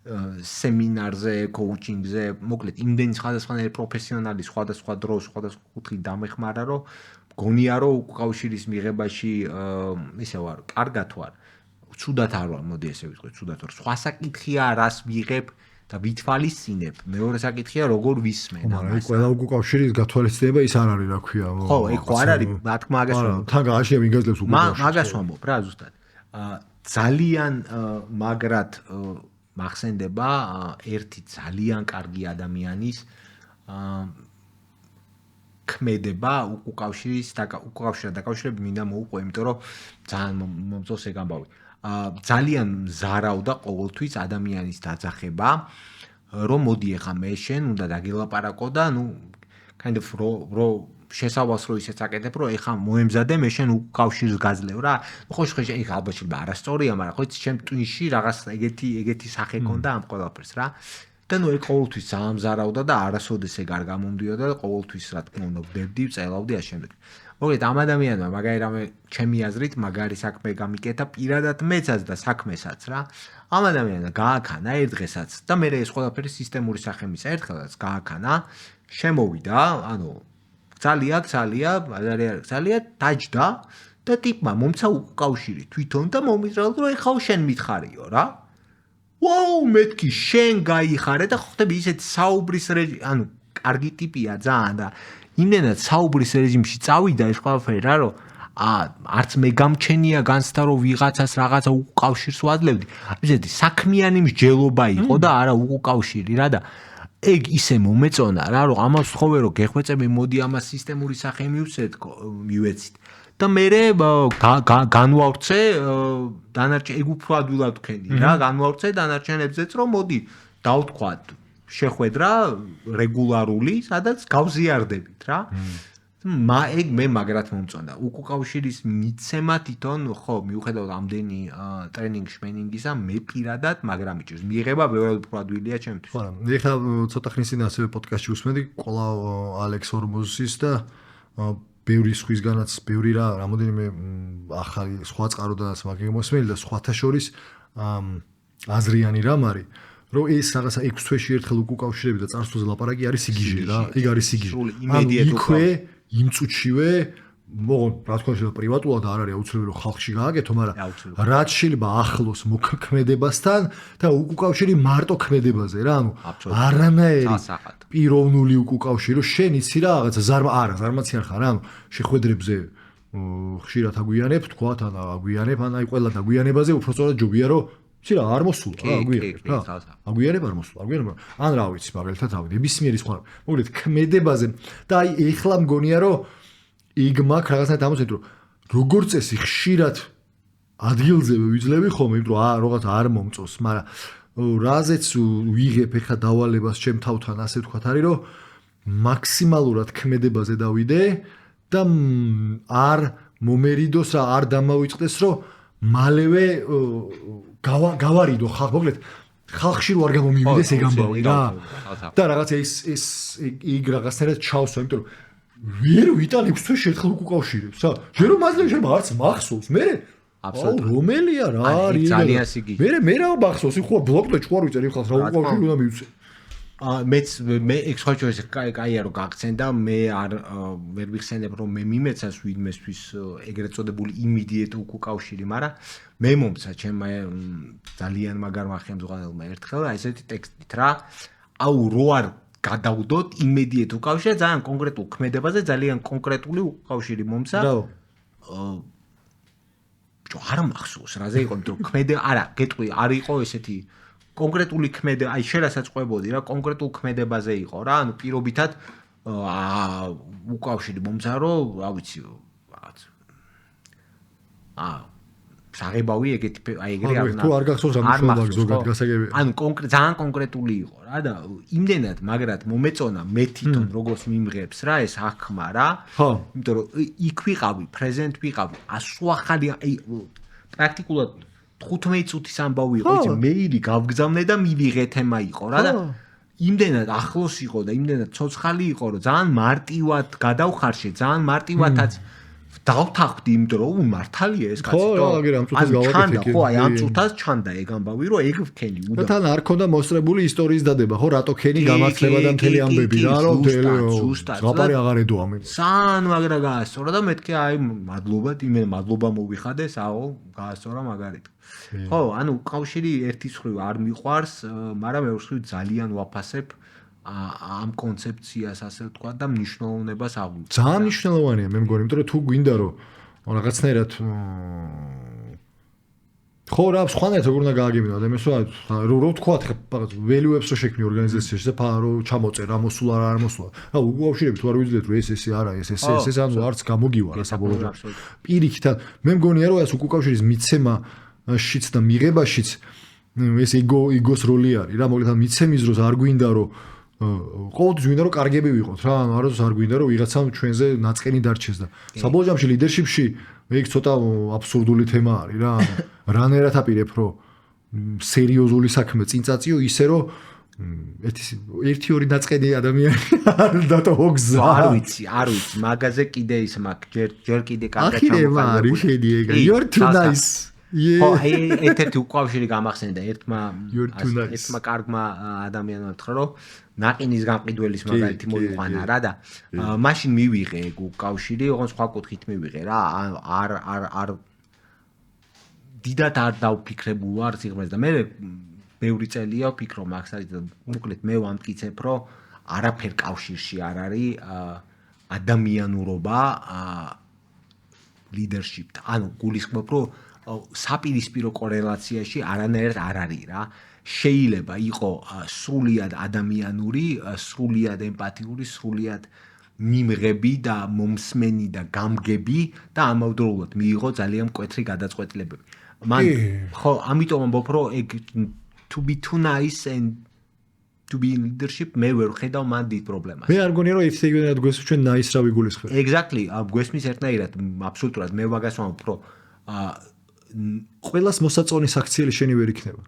სემინარზე, კოუჩინგზე, მოკლედ იმდენი სხვადასხვანაირი პროფესიონალი სხვადასხვა დროს, სხვადასხვა კუთხით დამეხმარა, რომ გონია რომ უკავშირის მიღებაში ისე ვარ, კარგად ვარ. ცუდად არ ვარ, მოდი ესე ვიტყვი, ცუდად ვარ. სხვა საკითხია რას ვიღებ და ვითვალისწინებ. მეორე საკითხია როგორ ვისმენ ამას. მაგრამ ყველა უკავშირის გათვალისწინება ის არ არის, რა ქვია. ხო, ეგ ხო არ არის, რა თქმა მაგას ვამბობ. თან გააშია ვინ გაძლევს უკავშირს. მაგას ვამბობ რა ზუსტად. ძალიან მაგრად მახსენდება ერთი ძალიან კარგი ადამიანის ქმედება უკავშირთან დაკავშირებით მინდა მოუყვე, იმიტომ რომ ძალიან მომწონს ეგ ამბავი. ძალიან მზარავდა ყოველთვის ადამიანის დაძახება, რომ მოდი ახლა მე შენ უნდა დაგელაპარაკო და ნუ kind of რო შესავალს რო ისეც აკეთებ, რომ ეხა მოემზადე მე შენ უკავშირს გაძლევ რა. ხო ეხა ალბათ შეიძლება არასწორია, მაგრამ ხო იცი ჩემ ტვინში რაღაც ეგეთი სახე ქონდა ამ ყველაფერს რა. და ნუ ეგ ყოველთვის საამზარავდა და არასოდეს ეგ არ გამომდიოდა და ყოველთვის რა თქმა უნდა ვდებდი, წელავდი ამ შემდეგ. მოგეთ ამ ადამიანმა მაგარი რამე ჩემი აზრით მაგარი საქმე გამიკეთა პირადად მეცაც და საქმესაც რა. ამ ადამიანმა გააქანა ერთ დღესაც და მე ეს ყველაფერი სისტემური სახელმისა ერთხელაც გააქანა, შემოვიდა, ანუ ძალიან დაჯდა და ტიპმა მომცა უკავშირი თვითონ და მომიძრალა რომ ეხლა შენ მითხარიო რა. ვაუ, მეთქი შენ გაიხარე და ხვდები ისეთ საუბრის რეჟიმი, ანუ კარგი ტიპია ძალიან და იმენად საუბრის რეჟიმში წავიდა ეს ყველაფერი რა რომ არც მე გამჩენია განცდა რომ ვიღაცას რაღაცა უკავშირს ვაძლევდი. ისეთი საქმიანი მსჯელობა იყო და არა უკავშირი რა და ეგ ისე მომეწონა რა რომ ამას ვთხოვე რომ გეხვეწები მოდი ამას სისტემური სახე მივეცით. და მე განვავრცე დანარჩენ ეგ უფრო ადვილად ვქენი რა განვავრცე დანარჩენებზეც რომ მოდი დავთქვათ შეხვედრა რეგულარული სადაც გავზიარდებით რა ეგ მე მაგრად მომწონდა უკავშირის მიცემა თვითონ ხო მიუხედავად ამდენი ტრენინგ შპენინგისა მე პირადად მაგრამ მიჭირს მიიღება ბევრად უფრო ადვილია ჩემთვის ხო ეხლა ცოტა ხნის წინ ასევე პოდკასტში უსმენდი კვლავ ალექს ორმოზის და ბევრი სხვისგანაც ბევრი რამოდენიმე ახალი სხვა წყაროდანაც მაგემოსმენელი და სხვათა შორის აზრიანი რამ არის რომ ეს რაღაცა 6 თვეში ერთხელ უკავშირები და წარსულზე ლაპარაკი არის სიგიჟე რა ეგ არის სიგიჟე იქვე იმ წუთშივე მოგონ რა თქმა უნდა პრივატულად არ არის აუცილებელი რომ ხალხში გააკეთო მაგრამ რაც შეიძლება ახლოს მოქმედებასთან და უკავშირი მარტო ქმედებაზე რა ანუ არანაირი პიროვნული უკავშირი რომ შენ იცი რა რაღაცა ზარმაციან ხარ ანუ შეხვედრებზე ხშირად აგვიანებ თქვათ ან აგვიანებ ან აი ყველა დაგვიანებაზე უფრო სწორად ჯობია რომ იცი რა არ მოსულა აგვიანებ არ მოსულა აგვიანებ ან რა ვიცი მაგალითად ავიდე ნებისმიერი სხვა მოგეთ ქმედებაზე და აი ეხლა მგონია რომ იქ მაგ რაღაცა დამოწეთ რომ როგორ წესი ხშირად ადგილზე ვიძლები ხოლმე იმიტომ რომ რაღაცა არ მომწონს მაგრამ რაზეც ვიღებ ეხლა დავალებას ჩემ თავთან ასე ვთქვათ არის რომ მაქსიმალურად ქმედებაზე დავიდე და არ მომერიდოს არ დამავიწყდეს რომ მალევე გავარიდო ხალხ მოგეთ ხალხში რო არ გამომივიდეს ეგ ამბავი რა და რაღაცა ეს იქ რაღაცნაირად ჩავსვა იმიტომ რომ ვერ ვიტან 6 თვეში ერთხელ უკავშირებს რა ჯერ რომ მაძლევ შეიძლება არც მახსოვს მე აბსოლუტურად რომელია რა არის ძალიან სიგიჟე მე რა მახსოვს ხო ბლოკდო ჩوار ვიწერი ხალხს რა უკავშირი უნდა მივცე მე ეგ სხვა შორის კაია რომ გაგცენ და მე არ ვერ ვიხსენებ რომ მე მიმეცას ვინმესთვის ეგრეთ წოდებული იმედიეტ უკავშირი მაგრამ მე მომცა ჩემმა ძალიან მაგარმა ხელმძღვანელმა ერთხელ ესეთი ტექსტით რა აუ რო არ გადავდოთ იმედიეტ უკავშირი ძალიან კონკრეტულ ქმედებაზე ძალიან კონკრეტული უკავშირი მომცა არ მახსოვს რაზე იყო რომ ქმედე არა გეტყვი არ იყო ესეთი კონკრეტული ქმედე აი შენ რასაც ყვებოდი რა კონკრეტულ ქმედებაზე იყო რა ანუ პირობითად უკავშირი მომცა რომ რა ვიცი რაღაც საღებავი ეგეთი აი ეგრე არ თუ არ გახსოვს რა მნიშვნელობა ზოგადად გასაგები ანუ ძალიან კონკრეტული იყო რა და იმდენად მაგრად მომეწონა მე თვითონ როგორც მიმღებს რა ეს ახმა რა იმიტომ რომ იქ ვიყავი პრეზენტ ვიყავი ასუახალი აი პრაქტიკულად 15 წუთის ამბავი იყო იცი მეილი გავგზავნე და მივიღე თემა იყო რა და იმდენად ახლოს იყო და იმდენად ცოცხალი იყო რომ ძალიან მარტივად გადავხარშე ძალიან მარტივადაც დავთანხმდი იმიტომ რომ მართალია ეს კაცი ხო აგერ ამ წუთას გავაკეთე ხო აი ამ წუთას ჩანდა ეგ ამბავი რომ ეგ ვქენი და თან არ ქონდა მოსწრებული ისტორიის დადება ხო რატო ქენი გამართლება და მთელი ამბები რა რომ ზღაპარი აღარ ედო ამენ სან მაგრა გაასწორა და მეთქე აი მადლობა იმენ მადლობა მოვიხადეს აო გაასწორა მაგარით ხო ანუ უკავშირი ერთის ხრივ არ მიყვარს მაგრამ მეორე ხრივ ძალიან ვაფასებ ამ კონცეფციას ასე ვთქვა და მნიშვნელოვნებას აღვნიშნე. ძალიან მნიშვნელოვანია მე მგონი, იმიტომ რომ თუ გვინდა რომ რაღაცნაირად ხო რა სხვანაირად როგორ უნდა გააგებინო ადამიანს რო ვთქვა ხა ველიუებს რო შექმნი ორგანიზაციაში და რო ჩამოწე რა მოსულა არ მოსულა. რა უკავშირები თუ არ ვიძლეთ რომ ეს არა ეს ანუ არც გამოგივა რა საბოლოო. პირიქით მე მგონია რომ ეს უკავშირის მიცემაშიც და მიღებაშიც ეს იგოს როლი არის რა მოკლედ ამ მიცემის დროს არ გვინდა რომ ყოველთვის გვინდა რომ კარგები ვიყოთ რა ანუ არასდროს არ გვინდა რომ ვიღაცამ ჩვენზე ნაწყენი დარჩეს და საბოლოო ჯამში ლიდერშიპში ეგ ცოტა აბსურდული თემა არის რა რანერად აპირებ რომ სერიოზული საქმე წინ წაწიო ისე რომ ერთი ორი დაწყენი ადამიანი დატოვო გზა. არ ვიცი, მაგაზე კიდე ის მაქვს, ჯერ კიდე კარგად ჩამოყალიბებული. ახი შედი ეგა. You're too nice. ხო, ერთ-ერთი უკავშირი გამახსენდა ერთმა კარგმა ადამიანმა თქვა, რომ ნაყინის გამყიდველის მაგალითი მოიყვანა რა და მაშინ მივიღე ეგ უკავშირი, ოღონდ სხვა კუთხით მივიღე რა, არ დიდად არ დავფიქრებულ ვარ სიღრმეზე და მე ბევრი წელია ვფიქრობ მაგას და მოკლედ მე ვამტკიცებ, რომ არაფერ კავშირში არ არის ადამიანურობა leadership-თან. ანუ გულისხმობ, რომ საპირისპირო კორელაციაში არანაირად არ არის რა. შეიძლება იყოს სრულიად ადამიანური, სრულიად ემპათიური, სრულიად მიმღები და მომსმენი და გამგები და ამავდროულად მიიღო ძალიან მკვეთრი გადაწყვეტილებები. მან ხო, ამიტომ ამბობ, რომ ეგ to be too nice and to be in leadership მე ვერ ხედავ მან დიდ პრობლემას. მე არ გონია რომ ეს ეგრეთ გვესვი ჩვენ nice რა ვიგულისხმევ. Exactly, გვესმის ერთნაირად, აბსოლუტურად მე ვაგას ვამბობ, რომ ყველას მოსაწონი საქციელი შენი ვერ იქნება.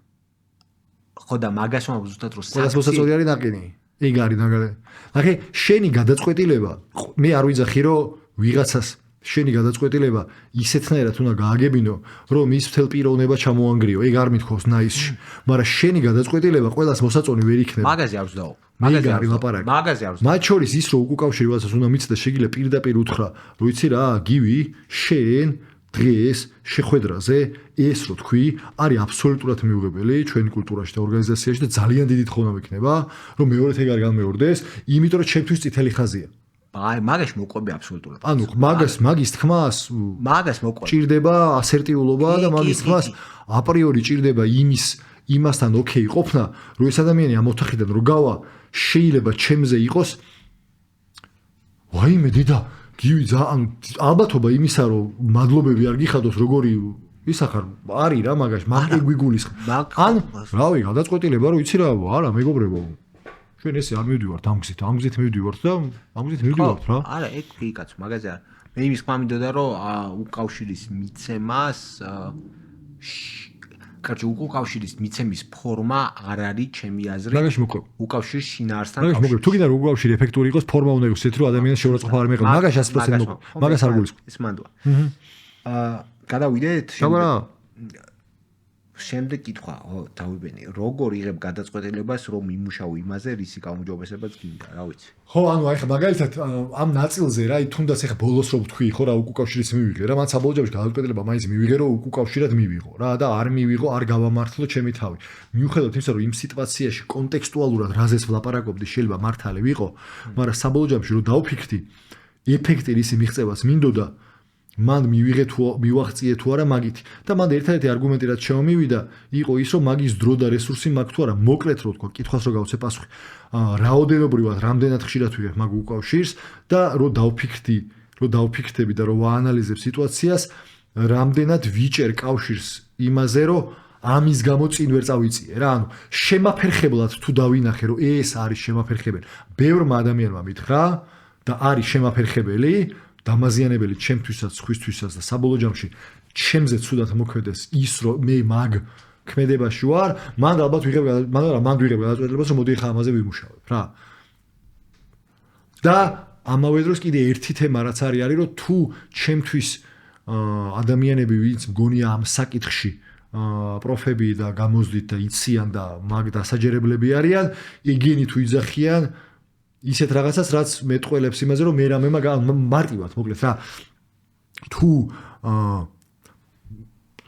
ხო და მაგას ვამბობ ზუსტად რომ ყველას მოსაწონი არის ნაყინი. ეგ არის მაგალითად. ახლა შენი გადაწყვეტილება მე არ ვიძახი რომ ვიღაცას შენი გადაწყვეტილება ისეთნაირად უნდა გააგებინო, რომ ის მთელ პიროვნება ჩამოანგრიო. ეგ არ მithქოს nice-ში, მაგრამ შენი გადაწყვეტილება ყველას მოსაწონი ვერ იქნება. მაგაზე არ ვზდაო. მაგაზე არის ლაპარაკი. მაგაზე არ ვზდაო. მათ შორის ის რომ უკავშირი ვაცას უნდა მიცდა შეგიძლია პირდაპირ უთხრა, რომ იცი რა, გივი, შენ დღეს შეხვედრაზე ეს რო თქვი, არის აბსოლუტურად მიუღებელი ჩვენი კულტურაში და ორგანიზაციაში და ძალიან დიდი თხოვნა მექნება, რომ მეორედ ეგ არ გამეორდეს, იმიტომ რომ ჩემთვის წითელი ხაზია. აი, მაგაში მოყვები აბსოლუტურად. ანუ მაგის თქმას მაგას მოყვები. ჭირდება ასერტიულობა და მაგის თქმას აპრიორი ჭირდება იმასთან ოკეი ყოფნა, რომ ეს ადამიანი ამ ოთახიდან რო გავა, შეიძლება ჩემზე იყოს ვაიმე დედა, გივი ანუ ალბათობა იმისა, რომ მადლობები არ გიხადოს, როგორი ის ახარ არის რა მაგაში, მაგ გვიგულისხმ. ან რავი, გადაწყვეტილება რომ იცი რა, არა მეგობრებო. ჩვენ ესე არ მივდივართ ამ გზით მივდივართ და ამ გზით მივდივართ რა. არა, ეგ გიკაც, მაგაზე არა. მე იმის ხმა მინდოდა რომ უკავშირის მიცემას კარგი უკავშირის მიცემის ფორმა არ არის ჩემი აზრით. მაგაში მოყვებ. უკავშირის შინაარსთან კავშირი. მაგაში მოყვებ. თუ გინდა რომ უკავშირი ეფექტური იყოს, ფორმა უნდა იყოს ისეთი რომ ადამიანის შეურაცხყოფა არ მიიღოს. მაგაში 100% მოყვებ. მაგას არ გულისხმობ. ეს მანდვა. გადავიდეთ შემდეგ კითხვა, დავიბენი, როგორ იღებ გადაწყვეტილებას, რომ იმუშაო იმაზე, რისი გაუმჯობესებაც გინდა, რა ვიცი. ხო, ანუ აი ხა მაგალითად ამ ნაწილზე რა, თუნდაც ახლა ბოლოს რო ვთქვი, ხო რა, უკავშირის მივიღე რა, მათ საბოლოო ჯამში გადაწყვეტილება მაინც მივიღე, რომ უკავშირად მივიღო რა და არ მივიღო, არ გავამართლო ჩემი თავი. მიუხედავად იმისა, რომ იმ სიტუაციაში კონტექსტუალურად რაზეც ვლაპარაკობდი, შეიძლება მართალი ვიყო, მაგრამ საბოლოო ჯამში რო დავფიქრდი, ეფექტი რისი მიღწევას მინდოდა მან მივიღე თუ მივაღწიე თუ არა მაგით და მან ერთ-ერთი არგუმენტი რაც შემომივიდა იყო ის რომ მაგის დრო და რესურსი მაქვს თუ არა მოკლედ რო თქვა კითხვას რო გავცე პასუხი რაოდენობრივად რამდენად ხშირად ვიღებ მაგ უკავშირს და რო დავფიქრდები და რო ვაანალიზებ სიტუაციას რამდენად ვიჭერ კავშირს იმაზე რომ ამის გამო წინ ვერ წავიწიე რა ანუ შემაფერხებლად თუ დავინახე რომ ეს არის შემაფერხებელი ბევრმა ადამიანმა მითხრა და არის შემაფერხებელი დამაზიანებელი ჩემთვისაც, სხვისთვისაც და საბოლოო ჯამში ჩემზე ცუდად მოქმედეს ის რომ მე მაგ ქმედებაში ვარ, მან ალბათ ვიღებ გადაწყვეტილებას რომ მოდი ხა ამაზე ვიმუშავებ რა. და ამავე დროს კიდე ერთი თემა რაც არის რომ თუ ჩემთვის ადამიანები ვინც მგონია ამ საკითხში პროფები და გამოზდით და იციან და მაგ დასაჯერებლები არიან, იგენი თუ იძახიან ისეთ რაღაცას რაც მეტყველებს იმაზე რომ მე რამე მარტივად მოკლედ რა თუ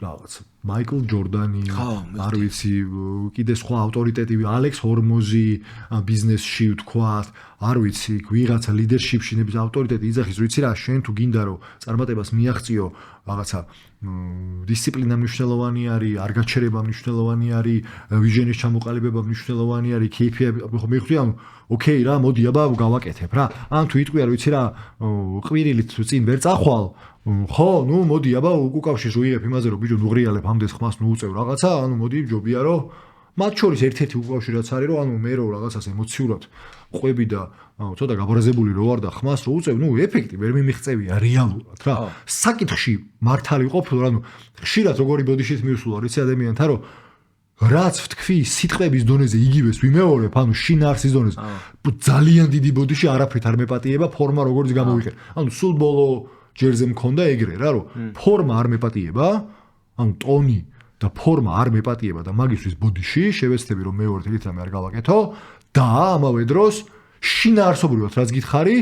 რაღაც მაიკლ ჯორდანი არ ვიცი კიდე სხვა ავტორიტეტი ალექს ჰორმოზი ბიზნესში ვთქვათ არ ვიცი ვიღაცა ლიდერშიპში ნების ავტორიტეტი იძახის რომ იცი რა შენ თუ გინდა რომ წარმატებას მიაღწიო რაღაცა დისციპლინა მნიშვნელოვანი არის არ გაჩერება მნიშვნელოვანი არის ვიჟენის ჩამოყალიბება მნიშვნელოვანი არის KPI ხო მიხდი ანუ ოკეი რა მოდი აბა გავაკეთებ რა ან თუ იტყვია რომ იცი რა ყვირილით წინ ვერ წახვალ ხო ნუ მოდი აბა უკავშირს ვიღებ იმაზე რომ ბიჭო ნუღრიალებ ამდენს ხმას ნუ უწევ რაღაცა ანუ მოდი ჯობია რომ მათ შორის ერთ-ერთი უკავშირი რაც არის რომ ანუ მე რო რაღაცას ემოციურად ყვები და ცოტა გაბრაზებული რო ვარ და ხმას რო უწევ ნუ ეფექტი ვერ მიმიღწევია რეალურად რა საკითხში მართალი ყოფილ ანუ ხშირად როგორი ბოდიშით მივსულა რიცი ადამიანთან რომ რაც ვთქვი სიტყვების დონეზე იგივეს ვიმეორებ, ანუ შინაარსის დონეზე. ძალიან დიდი ბოდიში არაფრით არ მეპატიება ფორმა როგორც გამოვიყენ. ანუ სულ ბოლო ჯერზე მქონდა ეგრე რა, რომ ფორმა არ მეპატიება, ანუ ტონი და ფორმა არ მეპატიება და მაგისთვის ბოდიში შევეცდები რომ მეორედ ეგეთ რამე არ გავაკეთო და ამავე დროს შინაარსობრივად რაც გითხარი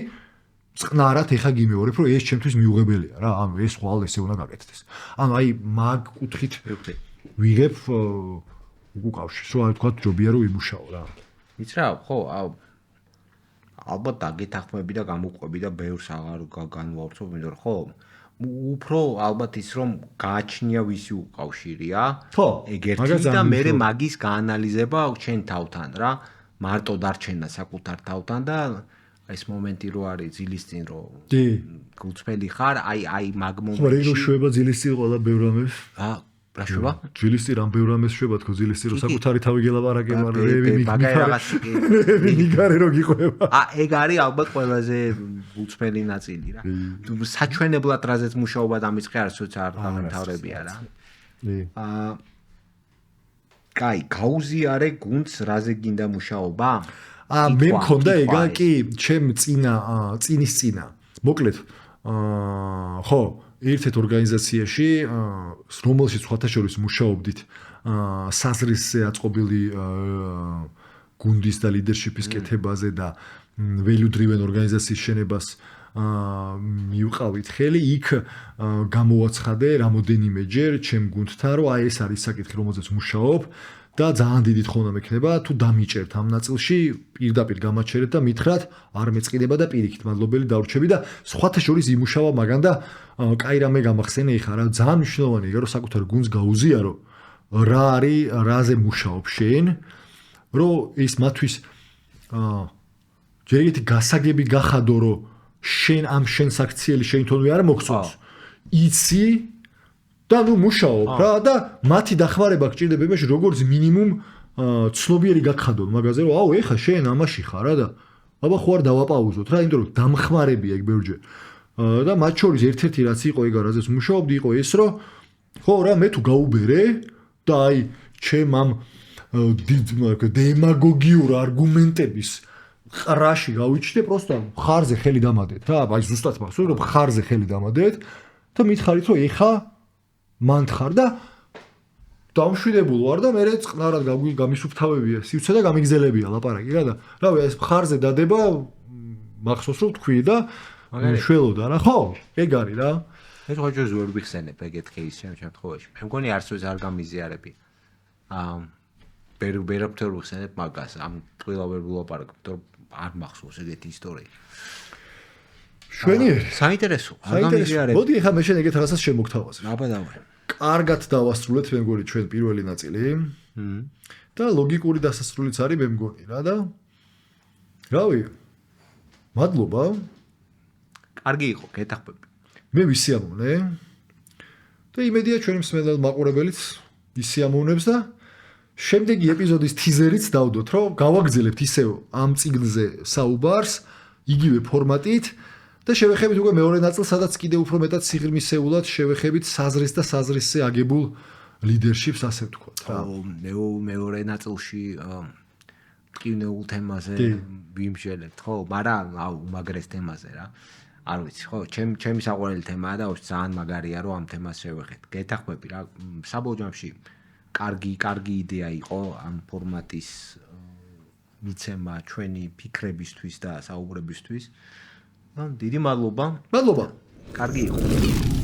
წყნარად ეხა გიმეორებ რომ ეს ჩემთვის მიუღებელია რა, ანუ ეს ხვალ ესე უნდა გაკეთდეს. ანუ აი მაგ კუთხით ვიღებ უკავშირს, რომ თქვა ჯობია რომ იმუშაო რა. იცი რა, ხო, ალბათ დაგეთანხმები და გამოყვები და ბევრს აღარ განვავრცობ, იმიტომ რომ ხო, უფრო ალბათ ის რომ გააჩნია ვისი უკავშირია, ეგ ერთი და მე მაგის გაანალიზება ჩემ თავთან რა, მარტო დარჩენა საკუთარ თავთან და ეს მომენტი რო არის ძილის წინ რო გულწრფელი ხარ, აი მაგ მომენტში. ხო, რეგო შვება ძილის წინ ყველა ბევრ ამას? რა შვება? ძილის წინ რამ ბევრ ამას შვება თქო ძილის წინ რო საკუთარი თავი გელაპარაკე, მაგრამ რევი მიგარე რო გიყვება. ეგ არის ალბათ ყველაზე გულწრფელი ნაწილი რა. საჩვენებლად რაზეც მუშაობა დამიწყე არასოც არ დამთავრებია რა. კაი, გაუზიარე გუნდს რაზე გინდა მუშაობა? მე მქონდა ეგა კი ჩემ წინის წინა. მოკლედ ხო, ერთ-ერთ ორგანიზაციაში, რომელშიც სხვათა შორის მუშაობდით, საზრისზე აწყობილი გუნდის და ლიდერშიპის კეთებაზე და value driven ორგანიზაციის შენებას მივყავით ხელი, იქ გამოვაცხადე რამოდენიმეჯერ ჩემ გუნდთან, რომ აი ეს არის საკითხი, რომელზეც მუშაობ და ძალიან დიდი თხოვნა მექნება თუ დამიჭერთ ამ ნაწილში, პირდაპირ გამაჩერეთ და მითხრათ, არ მეწყიდება და პირიქით მადლობელი დავრჩები და სხვათა შორის იმუშავა მაგან და კაი რამე გამახსენე ეხა რა, ძალიან მნიშვნელოვანია, რომ საკუთარ გუნდს გაუზიარო, რა არის, რაზე მუშაობ შენ, რომ ის მათთვის ჯერ ერთი გასაგები გახადო, რომ შენ ამ შენს აქციელი შენ თონვე არ მოგწონს. იცი და ნუ მუშაობ რა და მათი დახმარება გჭირდება იმაში როგორც მინიმუმ ცნობიერი გაგხადონ მაგაზე რომ აუ ეხა შენ ამაში ხარ რა და აბა ხო არ დავაპაუზოთ რა იმიტომ რომ დამხმარებია ეგ ბევრჯერ და მათ შორის ერთ-ერთი რაც იყო ეგ რაზეც მუშაობდი იყო ეს რომ ხო რა მე თუ გაუბერე და აი ჩემ ამ დემაგოგიურ არგუმენტების ყრაში გავიჩნდე პროსტა ხარზე ხელი დამადეთ რა აი ზუსტად მახსოვს რომ ხარზე ხელი დამადეთ და მითხარით რომ ეხა მან ხარ და დამშვიდებულ ვარ და მე წყნარად გამისუფთავებია სივრცე და გამიგზელებია ლაპარაკი რა და რავი ეს ხარზე დადება მახსოვს რომ თქვი და შველოდა რა ხო ეგ არის რა ეს ხოჭო ზორი ვიხსენებ ეგეთ кейსში ამ შემთხვევაში მე მგონი არცოდეს არ გამიზიარები ბერბერაფთერ ვიხსენებ მაგას ამ ყველა ვერ ვილაპარაკებ თორ არ მახსოვს ეგეთი ისტორია შვენიერი საინტერესო არ გამიზიარებ მოდი ახლა მე შენ ეგეთ რასაც შემოგთავაზებ აბა დავარ კარგად დავასრულეთ მე მგონი ჩვენ პირველი ნაწილი და ლოგიკური დასასრულიც არის მე მგონი რა და რავი მადლობა კარგი იყო გეთახმები მე ვისიამოვნე და იმედია ჩვენი მსმენელ მაყურებელიც ისიამოვნებს და შემდეგი ეპიზოდის თიზერიც დავდოთ რომ გავაგზელებთ ისევ ამ წიგნზე საუბარს იგივე ფორმატით და შევეხებით უკვე მეორე ნაწილს, სადაც კიდევ უფრო მეტად სიღრმისეულად შევეხებით საზრის და საზრისზე აგებულ ლიდერშიპს, ასე ვთქვათ რა. მეორე ნაწილში ტკივნეულ თემაზე ვიმსჯელებთ, ხო, მაგრამ უმაგრეს თემაზე რა. არ ვიცი, ხო, ჩემი საყვარელი თემაა და ძალიან მაგარია რომ ამ თემას შევეხეთ. გეთახმები რა, საბოლოო ჯამში კარგი იდეა იყო ამ ფორმატის მიცემა ჩვენი ფიქრებისთვის და საუბრებისთვის. დიდი მადლობა. მადლობა. კარგი იყო.